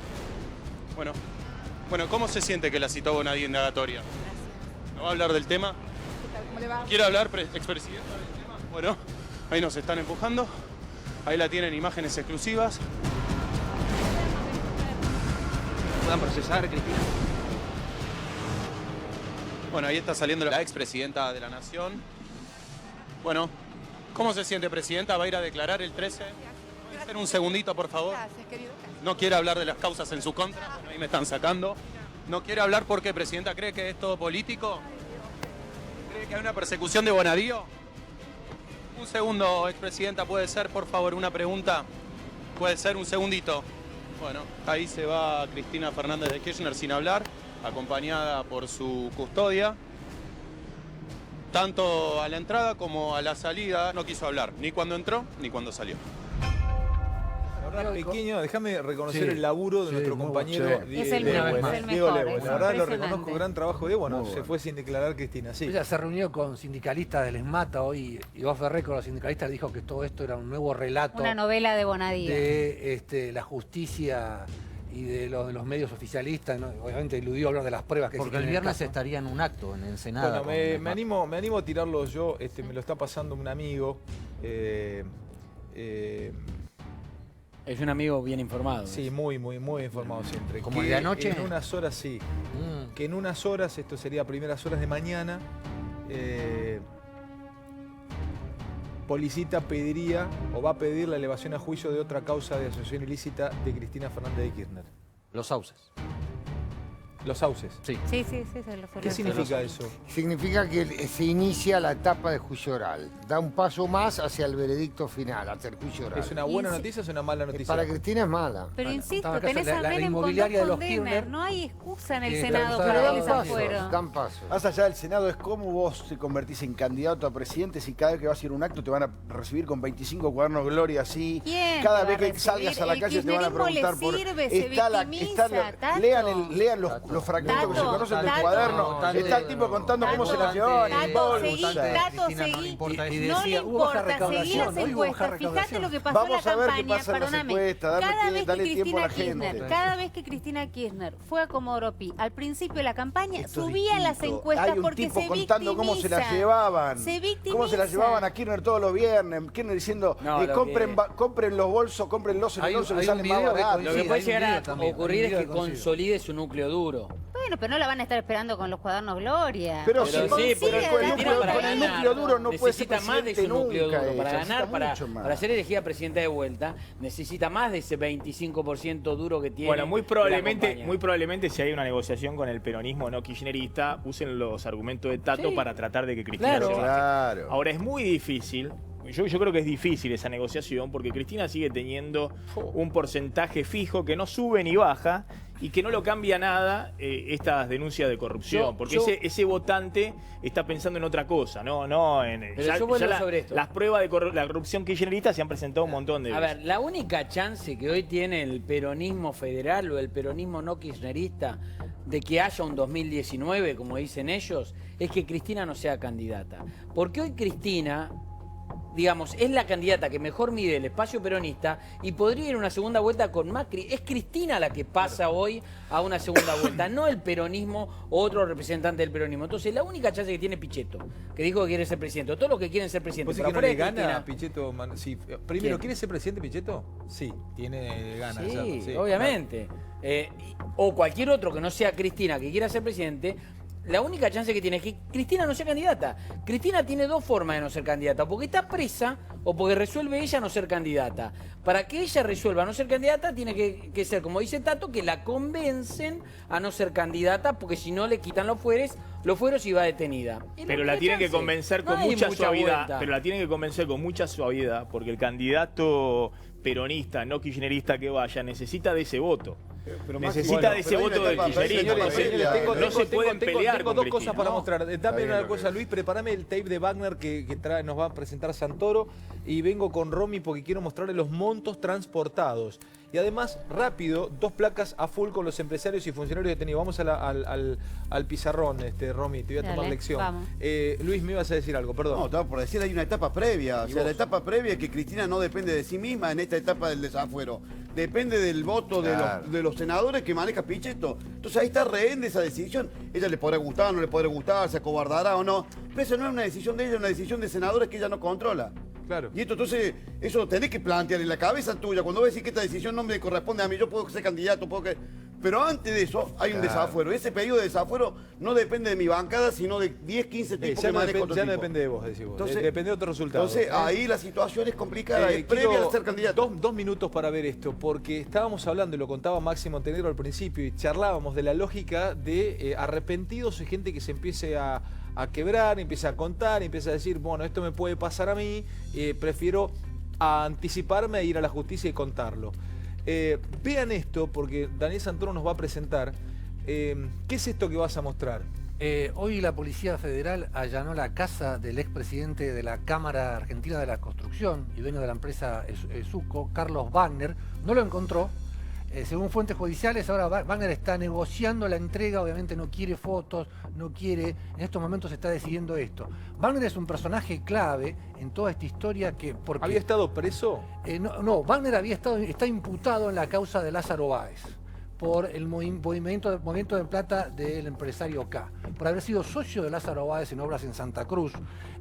S11: Bueno, ¿cómo se siente que la citó Bonadío indagatoria? ¿No va a hablar del tema?
S12: ¿Cómo le va?
S11: ¿Quiere hablar, expresidenta, del tema? Bueno, ahí nos están empujando. Ahí la tienen, imágenes exclusivas.
S13: ¿Puedan procesar, Cristina?
S11: Bueno, ahí está saliendo la expresidenta de la Nación. Bueno, ¿cómo se siente, presidenta? ¿Va a ir a declarar el 13? ¿Puede ser un segundito, por favor?
S12: Gracias, querido.
S11: ¿No quiere hablar de las causas en su contra? Bueno, ahí me están sacando. ¿No quiere hablar porque, presidenta, cree que es todo político? ¿Cree que hay una persecución de Bonadío? Un segundo, expresidenta, ¿puede ser, por favor, una pregunta? ¿Puede ser un segundito? Bueno, ahí se va Cristina Fernández de Kirchner sin hablar, acompañada por su custodia. Tanto a la entrada como a la salida no quiso hablar, ni cuando entró ni cuando salió.
S1: La verdad, pequeño, déjame reconocer
S3: Sí,
S1: el laburo de
S3: sí,
S1: nuestro
S3: muy
S1: compañero
S3: bueno.
S2: Es el
S1: Diego
S2: mejor,
S1: Lewin.
S2: es el
S1: Diego
S2: mejor,
S1: Lewin.
S2: es
S1: La verdad lo
S2: impresionante.
S1: reconozco, gran trabajo de bueno,
S8: Muy
S1: se
S8: bueno.
S1: fue sin declarar Cristina, sí.
S3: Ella se reunió con sindicalistas del ESMATA hoy y Off the Record, los sindicalistas, le dijo que todo esto era un nuevo relato
S2: Una novela de Bonadío.
S3: de la justicia y de los medios oficialistas, ¿no? Obviamente eludió hablar de las pruebas que
S4: Porque
S3: existen
S4: el
S3: en
S4: viernes
S3: caso.
S4: estaría en un acto en el Senado.
S1: Bueno, me animo a tirarlo yo, me lo está pasando un amigo.
S5: Es un amigo bien informado.
S1: Sí, muy informado siempre.
S4: ¿Como
S1: Que
S4: el de anoche?
S1: En unas horas, sí. Que en unas horas, esto sería primeras horas de mañana, Policita pediría o va a pedir la elevación a juicio de otra causa de asociación ilícita de Cristina Fernández de Kirchner.
S4: Los sauces.
S1: Los sauces.
S4: Sí.
S2: Sí, se lo
S1: ¿Qué significa eso?
S9: Significa que se inicia la etapa de juicio oral. Da un paso más hacia el veredicto final, hacia el juicio oral.
S1: ¿Es una buena noticia o es una mala noticia?
S9: Para Cristina es mala.
S2: Pero
S3: Bueno,
S2: insisto,
S3: estaba acá
S2: tenés a
S3: la
S2: Menem con dos
S3: inmobiliaria de los
S2: condenas.
S3: Kirchner.
S2: No hay excusa en el
S3: Sí,
S2: Senado
S3: pero
S2: para
S9: dan
S2: que se
S9: pasos,
S2: fueron.
S9: dan pasos.
S8: Más allá del Senado es cómo vos te convertís en candidato a presidente si cada vez que vas a ir a un acto te van a recibir con 25 cuadernos Gloria así.
S2: ¿Quién
S8: Cada
S2: te va
S8: vez
S2: a
S8: que salgas a la
S2: recibir?
S8: calle
S2: El
S8: te van a
S2: kirchnerismo
S8: preguntar
S2: le
S8: por
S2: sirve, se victimiza, Tato.
S8: lean los fragmentos que se
S2: Tato,
S8: conocen del
S2: Tato,
S8: cuaderno.
S2: Tato.
S8: Está el tipo contando cómo se la llevaban en
S2: Tato, seguí,
S8: bolsa.
S2: Tato,
S4: Cristina, no le
S2: seguí.
S4: importa eso.
S3: Y
S2: No le
S3: decía, hubo baja
S2: importa, seguí
S3: recaudación,
S2: las
S3: hoy hubo baja
S2: encuestas. Fíjate
S3: recaudación.
S2: lo que pasó
S8: Vamos
S2: en
S8: a
S2: la
S8: ver qué
S2: campaña,
S8: pasa en las
S2: perdóname.
S8: encuestas,
S2: Cada
S8: dale tiempo a la
S2: Cristina
S8: gente.
S2: Kirchner, cada vez que Cristina Kirchner fue a Comodoro Pi, al principio de la campaña,
S8: Esto es
S2: subía las
S8: distinto.
S2: encuestas
S8: Hay un
S2: porque
S8: tipo
S2: se
S8: contando cómo se las
S2: victimiza.
S8: llevaban.
S2: Se victimiza.
S8: Cómo se las llevaban a Kirchner todos los viernes. Kirchner diciendo,
S5: No, lo
S8: compren los bolsos, cómprenlos en el bolso, les salen más baratos.
S5: Lo que
S3: Sí,
S5: puede
S3: hay un
S5: llegar
S3: video
S5: a
S3: también,
S5: ocurrir
S3: hay un
S5: es que
S3: video conocido.
S5: consolide su núcleo duro.
S2: Bueno, pero no la van a estar esperando con los cuadernos Gloria.
S8: Pero
S5: Pero
S8: sí,
S5: sí,
S8: pero
S5: porque
S8: con el
S5: Cristina
S8: núcleo-
S5: para
S8: con el
S5: ganar
S8: núcleo duro no puede ser
S5: necesita más de
S8: presidente
S5: su núcleo
S8: nunca.
S5: duro. Para
S8: necesita
S5: ganar,
S8: mucho más.
S5: para ser elegida presidenta de vuelta, necesita más de ese 25% duro que tiene.
S6: Bueno, muy
S5: la
S6: probablemente
S5: compañía.
S6: si hay una negociación con el peronismo no kirchnerista, usen los argumentos de Tato
S5: Sí.
S6: para tratar de que Cristina
S5: Claro.
S6: se baje.
S8: Claro.
S6: Ahora es muy difícil, yo creo que es difícil esa negociación porque Cristina sigue teniendo un porcentaje fijo que no sube ni baja y que no lo cambia nada estas denuncias de corrupción, porque ese votante está pensando en otra cosa, no en...
S5: sobre esto.
S6: Las pruebas de la corrupción kirchnerista se han presentado un montón de veces.
S5: A ver, la única chance que hoy tiene el peronismo federal o el peronismo no kirchnerista de que haya un 2019, como dicen ellos, es que Cristina no sea candidata. Porque hoy Cristina, digamos, es la candidata que mejor mide el espacio peronista y podría ir a una segunda vuelta con Macri. Es Cristina la que pasa hoy a una segunda vuelta, no el peronismo o otro representante del peronismo. Entonces, la única chance que tiene Pichetto, que dijo que quiere ser presidente, o todos los que quieren ser presidente.
S1: ¿Vos que no le gana a Pichetto? Sí. Primero, ¿quiere ser presidente Pichetto? Sí, tiene ganas.
S5: Sí, obviamente. O cualquier otro que no sea Cristina que quiera ser presidente. La única chance que tiene es que Cristina no sea candidata. Cristina tiene dos formas de no ser candidata, porque está presa o porque resuelve ella no ser candidata. Para que ella resuelva no ser candidata tiene que ser, como dice Tato, que la convencen a no ser candidata, porque si no le quitan los fueros y va detenida.
S6: Pero la tienen que convencer con mucha suavidad. Pero la tienen que convencer con mucha suavidad, porque el candidato peronista, no kirchnerista que vaya, necesita de ese voto. Necesita de ese voto del kirchnerismo. No se pueden pelear.
S1: Tengo dos cosas para mostrar. Dame una cosa, Luis, prepárame el tape de Wagner que nos va a presentar Santoro, y vengo con Romy porque quiero mostrarle los montos transportados. Y además, rápido, 2 placas a full con los empresarios y funcionarios detenidos. Vamos al pizarrón, Romy, te voy a tomar lección. Luis, me ibas a decir algo, perdón.
S7: No, estaba por decir, hay una etapa previa. O sea, la etapa previa es que Cristina no depende de sí misma en esta etapa del desafuero. Depende del voto de los senadores que maneja Pichetto. Entonces ahí está rehén de esa decisión. Ella le podrá gustar, no le podrá gustar, se acobardará o no. Pero eso no es una decisión de ella, es una decisión de senadores que ella no controla.
S1: Claro.
S7: Y esto, entonces, eso lo tenés que plantear en la cabeza tuya. Cuando vos decís que esta decisión no me corresponde a mí, yo puedo ser candidato, pero antes de eso hay un desafuero. Ese pedido de desafuero no depende de mi bancada, sino de 10, 15 tipos que maneja otro tipo.
S1: Ya no depende de vos, decís vos. Entonces, depende de otros resultados.
S7: Entonces, ahí la situación es complicada, es previa a ser candidato.
S1: Dos minutos para ver esto, porque estábamos hablando, y lo contaba Máximo Montenegro al principio, y charlábamos de la lógica de arrepentidos y gente que se empiece a quebrar, empieza a contar, empieza a decir, bueno, esto me puede pasar a mí, prefiero anticiparme a ir a la justicia y contarlo. Vean esto, porque Daniel Santoro nos va a presentar. ¿Qué es esto que vas a mostrar?
S3: Hoy la Policía Federal allanó la casa del expresidente de la Cámara Argentina de la Construcción y dueño de la empresa Suco, Carlos Wagner. No lo encontró. Según fuentes judiciales, ahora Wagner está negociando la entrega, obviamente no quiere fotos, no quiere, en estos momentos se está decidiendo esto. Wagner es un personaje clave en toda esta historia porque...
S1: ¿Había estado preso?
S3: No, Wagner está imputado en la causa de Lázaro Báez por el movimiento de plata del empresario K, por haber sido socio de Lázaro Báez en obras en Santa Cruz.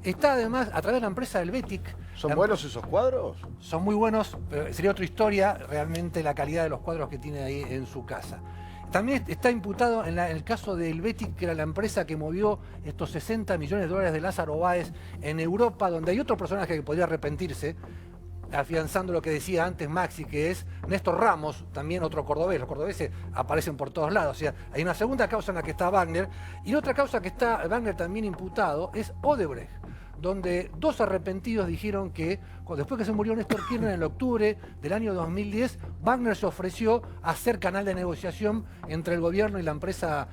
S3: Está además, a través de la empresa Helvetic...
S8: ¿Son buenos esos cuadros?
S3: Son muy buenos, pero sería otra historia realmente la calidad de los cuadros que tiene ahí en su casa. También está imputado en el caso de Helvetic, que era la empresa que movió estos 60 millones de dólares de Lázaro Báez en Europa, donde hay otro personaje que podría arrepentirse, afianzando lo que decía antes Maxi, que es Néstor Ramos, también otro cordobés. Los cordobeses aparecen por todos lados. O sea, hay una segunda causa en la que está Wagner, y la otra causa que está Wagner también imputado es Odebrecht, donde 2 arrepentidos dijeron que después que se murió Néstor Kirchner en octubre del año 2010, Wagner se ofreció a ser canal de negociación entre el gobierno y la empresa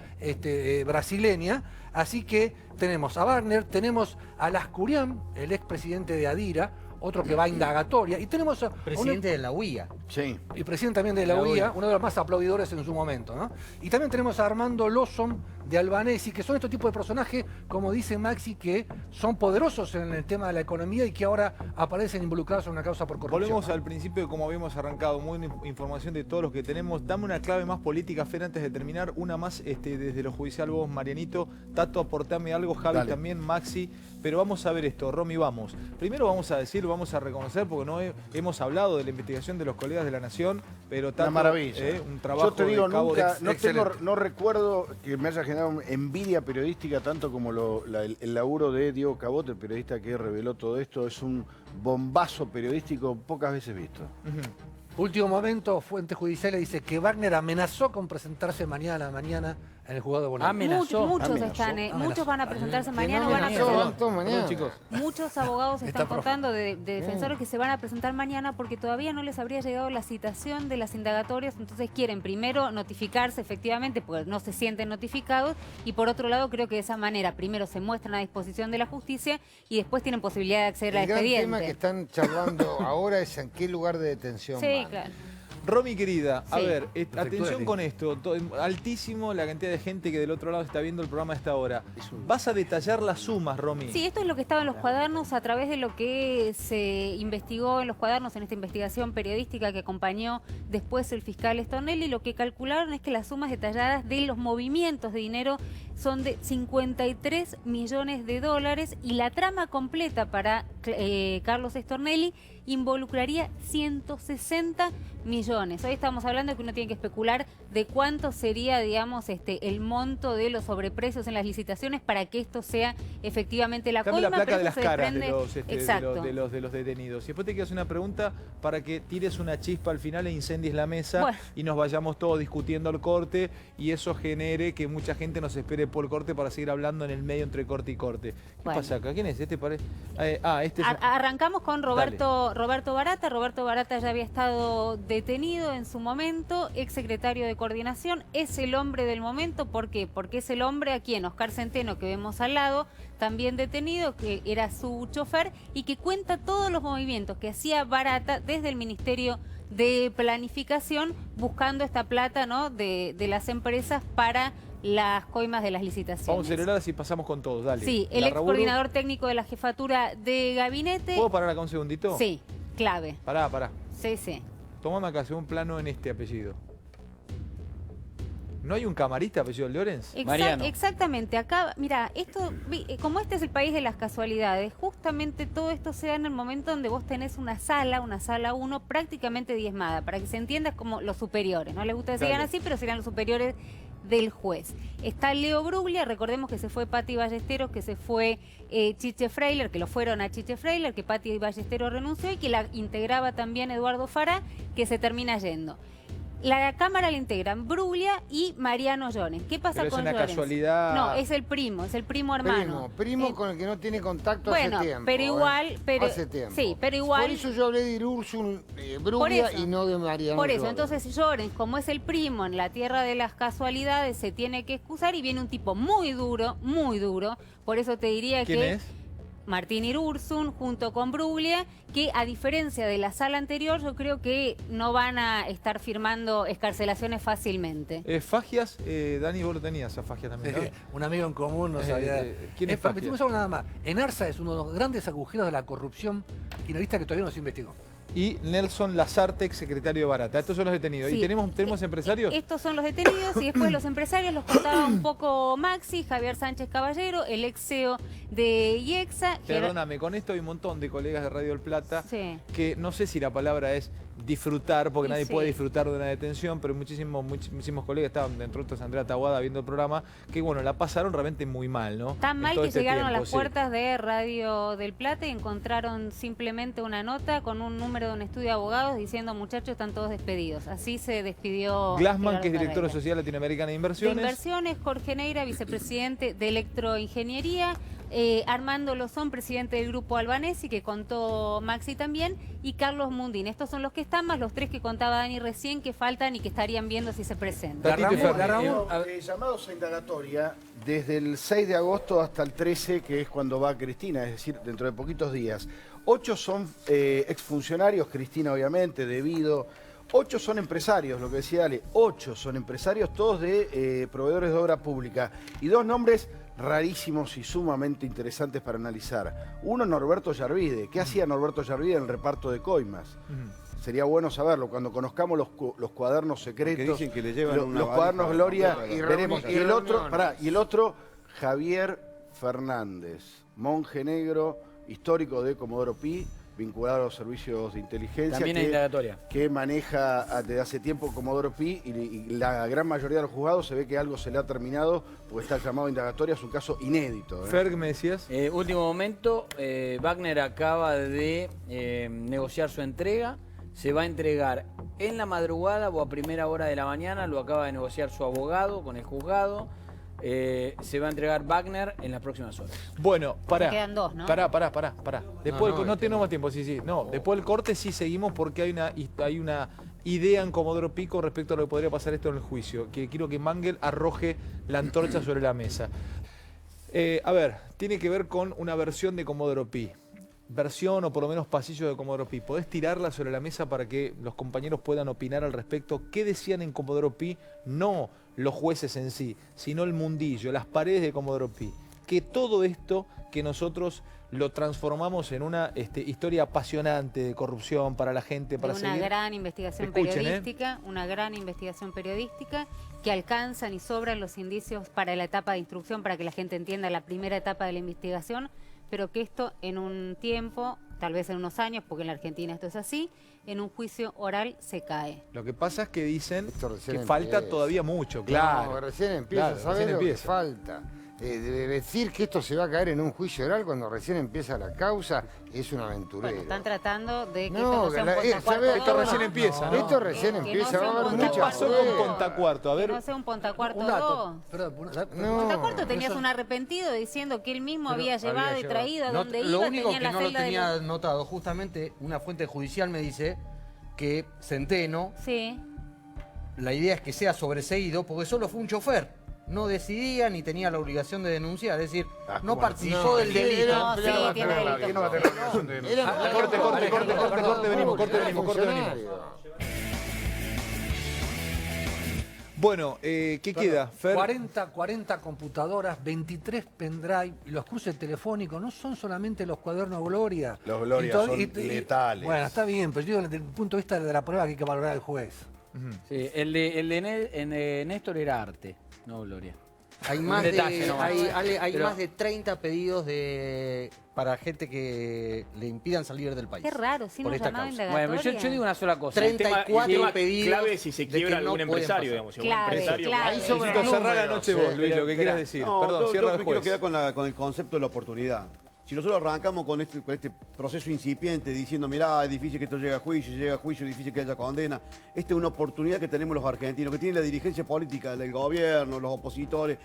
S3: brasileña. Así que tenemos a Wagner, tenemos a Lascurian, el expresidente de Adira, otro que va a indagatoria, y tenemos a
S4: presidente de la UIA.
S8: Sí.
S3: Y presidente también de la UIA, uno de los más aplaudidores en su momento, ¿no? Y también tenemos a Armando Lawson de Albanesi, que son estos tipos de personajes, como dice Maxi, que son poderosos en el tema de la economía y que ahora aparecen involucrados en una causa por corrupción.
S1: Volvemos al principio, como habíamos arrancado, muy información de todos los que tenemos. Dame una clave más política, Fer, antes de terminar, una más desde lo judicial, vos, Marianito. Tato, aportame algo, Javi también, Maxi. Pero vamos a ver esto, Romy, vamos. Primero vamos a decir, vamos a reconocer, porque no hemos hablado de la investigación de los colegas de la Nación, pero Tato,
S8: una maravilla.
S1: Un trabajo.
S8: Yo te digo,
S1: de cabo
S8: nunca, no recuerdo que me haya generado envidia periodística tanto como el laburo de Diego Cabot, el periodista que reveló todo esto. Es un bombazo periodístico pocas veces visto.
S3: Último momento, fuentes judiciales dice que Wagner amenazó con presentarse mañana a la mañana en el juzgado de Bonadío.
S2: Muchos van a presentarse mañana. Muchos abogados están contando de defensores que se van a presentar mañana porque todavía no les habría llegado la citación de las indagatorias, entonces quieren primero notificarse efectivamente porque no se sienten notificados y por otro lado creo que de esa manera primero se muestran a disposición de la justicia y después tienen posibilidad de acceder al expediente.
S9: El gran tema que están charlando ahora es en qué lugar de detención van.
S2: Claro.
S1: Romy, querida, a ver, atención con esto. Altísimo la cantidad de gente que del otro lado está viendo el programa a esta hora. Vas a detallar las sumas, Romy.
S2: Sí, esto es lo que estaba en los cuadernos a través de lo que se investigó en los cuadernos en esta investigación periodística que acompañó después el fiscal Stornelli. Lo que calcularon es que las sumas detalladas de los movimientos de dinero son de 53 millones de dólares y la trama completa para Carlos Stornelli involucraría 160 millones. Hoy estamos hablando de que uno tiene que especular de cuánto sería, digamos, el monto de los sobreprecios en las licitaciones para que esto sea efectivamente la coima.
S1: La placa de las caras
S2: desprende...
S1: de los detenidos. Y después te quiero hacer una pregunta para que tires una chispa al final e incendies la mesa y nos vayamos todos discutiendo el corte y eso genere que mucha gente nos espere por el corte para seguir hablando en el medio entre corte y corte. ¿Qué pasa acá? ¿Quién es?
S2: Arrancamos con Roberto Barata. Roberto Barata ya había estado detenido en su momento, exsecretario de Coordinación, es el hombre del momento. ¿Por qué? Porque es el hombre a quien Oscar Centeno, que vemos al lado, también detenido, que era su chofer y que cuenta todos los movimientos que hacía Barata desde el Ministerio de Planificación buscando esta plata, ¿no?, de las empresas para las coimas de las licitaciones.
S1: Vamos a acelerar así pasamos con todos, dale.
S2: Sí, el ex coordinador técnico de la jefatura de gabinete.
S1: ¿Puedo parar acá un segundito?
S2: Sí, clave.
S1: Pará.
S2: Sí.
S1: Tomame acá, un plano en este apellido. ¿No hay un camarista apellido Llorens?
S2: Exactamente. Acá, mira, esto, como este es el país de las casualidades, justamente todo esto se da en el momento donde vos tenés una sala 1 prácticamente diezmada, para que se entienda como los superiores. No les gusta que se digan así, pero serían los superiores del juez. Está Leo Bruglia, recordemos que se fue Patti Ballesteros, que se fue Chiche Freiler, que lo fueron a Chiche Freiler, que Patti Ballesteros renunció y que la integraba también Eduardo Fará, que se termina yendo. La Cámara la integran Bruglia y Mariano Llorens. ¿Qué pasa con Llorens?
S1: ¿Es una casualidad?
S2: No, es el primo hermano.
S9: Primo con el que no tiene contacto hace tiempo.
S2: Pero igual...
S9: hace tiempo.
S2: Sí, pero igual...
S9: Por eso yo hablé de Ursul Bruglia y no de Mariano
S2: Por eso,
S9: Llorens.
S2: entonces Llorens, como es el primo en la tierra de las casualidades, se tiene que excusar y viene un tipo muy duro. Por eso te diría
S1: ¿Quién es?
S2: Martín Irursun junto con Bruglia, que a diferencia de la sala anterior, yo creo que no van a estar firmando excarcelaciones fácilmente.
S1: Fagias, Dani, vos lo tenías a Fagias también, ¿no?
S3: Un amigo en común, no sabía.
S1: ¿Quién es Fagias?
S3: Permitimos algo nada más. Enarsa es uno de los grandes agujeros de la corrupción kirchnerista que todavía no se investigó.
S1: Y Nelson Lazarte, ex secretario de Barata. Estos son los detenidos.
S2: Sí.
S1: ¿Y tenemos empresarios?
S2: Estos son los detenidos y después los empresarios los contaba un poco Maxi, Javier Sánchez Caballero, el ex CEO de IEXA.
S1: Perdóname, con esto hay un montón de colegas de Radio del Plata que no sé si la palabra es disfrutar, porque nadie puede disfrutar de una detención, pero muchísimos colegas, estaban entre otros Andrea Taboada viendo el programa, que bueno, la pasaron realmente muy mal, ¿no?
S2: Tan mal que llegaron a las puertas de Radio del Plata y encontraron simplemente una nota con un número de un estudio de abogados diciendo, muchachos, están todos despedidos. Así se despidió
S1: Glassman, que es director social latinoamericana de inversiones.
S2: De inversiones, Jorge Neira, vicepresidente de Electroingeniería, Armando Lozón, presidente del Grupo Albanesi, que contó Maxi también, y Carlos Mundín. Estos son los que están, más los 3 que contaba Dani recién, que faltan y que estarían viendo si se presentan.
S8: Llamados a indagatoria desde el 6 de agosto hasta el 13, que es cuando va Cristina, es decir, dentro de poquitos días. 8 son exfuncionarios, Cristina obviamente, debido... 8 son empresarios, lo que decía Ale, 8 son empresarios, todos de proveedores de obra pública. Y 2 nombres rarísimos y sumamente interesantes para analizar. Uno, Norberto Yarvide. ¿Qué hacía Norberto Yarvide en el reparto de coimas? Sería bueno saberlo. Cuando conozcamos los cuadernos secretos,
S7: dicen que le llevan
S8: los cuadernos Gloria, veremos. Y el otro, Javier Fernández, monje negro, histórico de Comodoro Pi, vinculado a los servicios de inteligencia.
S5: También hay indagatoria.
S8: Que maneja desde hace tiempo Comodoro Pi y la gran mayoría de los juzgados se ve que algo se le ha terminado porque está llamado a indagatoria, es un caso inédito.
S1: Ferg, ¿me decías?
S5: Último momento, Wagner acaba de negociar su entrega, se va a entregar en la madrugada o a primera hora de la mañana, lo acaba de negociar su abogado con el juzgado. Se va a entregar Wagner en las próximas horas.
S1: Bueno, pará.
S2: Quedan 2, ¿no?
S1: Pará. Después no tenemos más tiempo, sí. No, después del corte sí seguimos porque hay una idea en Comodoro Pi con respecto a lo que podría pasar esto en el juicio. Que quiero que Mangel arroje la antorcha sobre la mesa. A ver, tiene que ver con una versión de Comodoro Pi. Versión o por lo menos pasillo de Comodoro Pi. ¿Podés tirarla sobre la mesa para que los compañeros puedan opinar al respecto? ¿Qué decían en Comodoro Pi? No los jueces en sí, sino el mundillo, las paredes de Comodoro Pi. Que todo esto que nosotros lo transformamos en una historia apasionante de corrupción para la gente, para seguir.
S2: Una gran investigación periodística, una gran investigación periodística que alcanzan y sobran los indicios para la etapa de instrucción, para que la gente entienda la primera etapa de la investigación, pero que esto en un tiempo, tal vez en unos años, porque en la Argentina esto es así, en un juicio oral se cae.
S1: Lo que pasa es que dicen que falta todavía mucho, claro.
S9: No, recién empieza,
S1: claro,
S9: ¿sabes lo que
S1: empieza.
S9: falta? De decir que esto se va a caer en un juicio oral cuando recién empieza la causa es un aventurero.
S2: Bueno, están tratando de que
S9: No,
S2: esto no sea un pontacuarto.
S1: Esto recién empieza, ¿no?
S9: Esto recién empieza, va a haber
S1: ¿Qué
S9: mucha
S1: pasó con Pontacuarto? A ver.
S2: Que no sea un Pontacuarto
S3: Un dato.
S2: 2.
S3: Perdón,
S9: No.
S2: Pontacuarto tenías un arrepentido diciendo que él mismo había llevado y traído a donde
S4: Lo
S2: iba,
S4: único
S2: tenía
S4: que
S2: la
S4: no lo
S2: celda de
S4: tenía
S2: los...
S4: notado, justamente una fuente judicial me dice que Centeno,
S2: Sí.
S4: la idea es que sea sobreseído porque solo fue un chofer. No decidía ni tenía la obligación de denunciar, es decir, no participó del delito.
S2: No, sí, tiene delito.
S1: Corte, venimos. Bueno, ¿qué queda, Fer?
S3: 40 computadoras, 23 pendrive, y los cruces telefónicos no son solamente los cuadernos Gloria.
S8: Los Gloria son letales.
S3: Bueno, está bien, pero yo digo desde el punto de vista de la prueba que hay que valorar el juez.
S5: Sí, el de Néstor era arte, no Gloria.
S4: Hay
S5: Un
S4: más
S5: detalle
S4: de,
S5: nomás.
S4: hay
S5: Pero-
S4: más de 30 pedidos para gente que le impidan salir del país.
S2: Qué raro, sin
S4: por
S2: un
S4: esta
S2: llamado
S4: causa.
S2: indagatorio.
S5: Bueno, yo digo una sola cosa.
S4: 34 pedidos
S6: clave si se
S4: de
S6: quiebra
S4: que no
S6: algún
S4: pueden
S6: empresario,
S4: pasar.
S6: digamos. Si algún
S2: Clave,
S6: empresario.
S2: clave.
S9: Ahí sobran
S1: Necesito cerrar la
S9: números,
S1: noche vos, Luis, lo que quieras decir.
S7: No,
S1: Perdón,
S7: yo
S1: cierra el
S7: me quiero
S1: juez.
S7: quedar con el concepto de la oportunidad. Si nosotros arrancamos con este proceso incipiente diciendo, mirá, es difícil que esto llegue a juicio, si llega a juicio, es difícil que haya condena, esta es una oportunidad que tenemos los argentinos, que tiene la dirigencia política del gobierno, los opositores,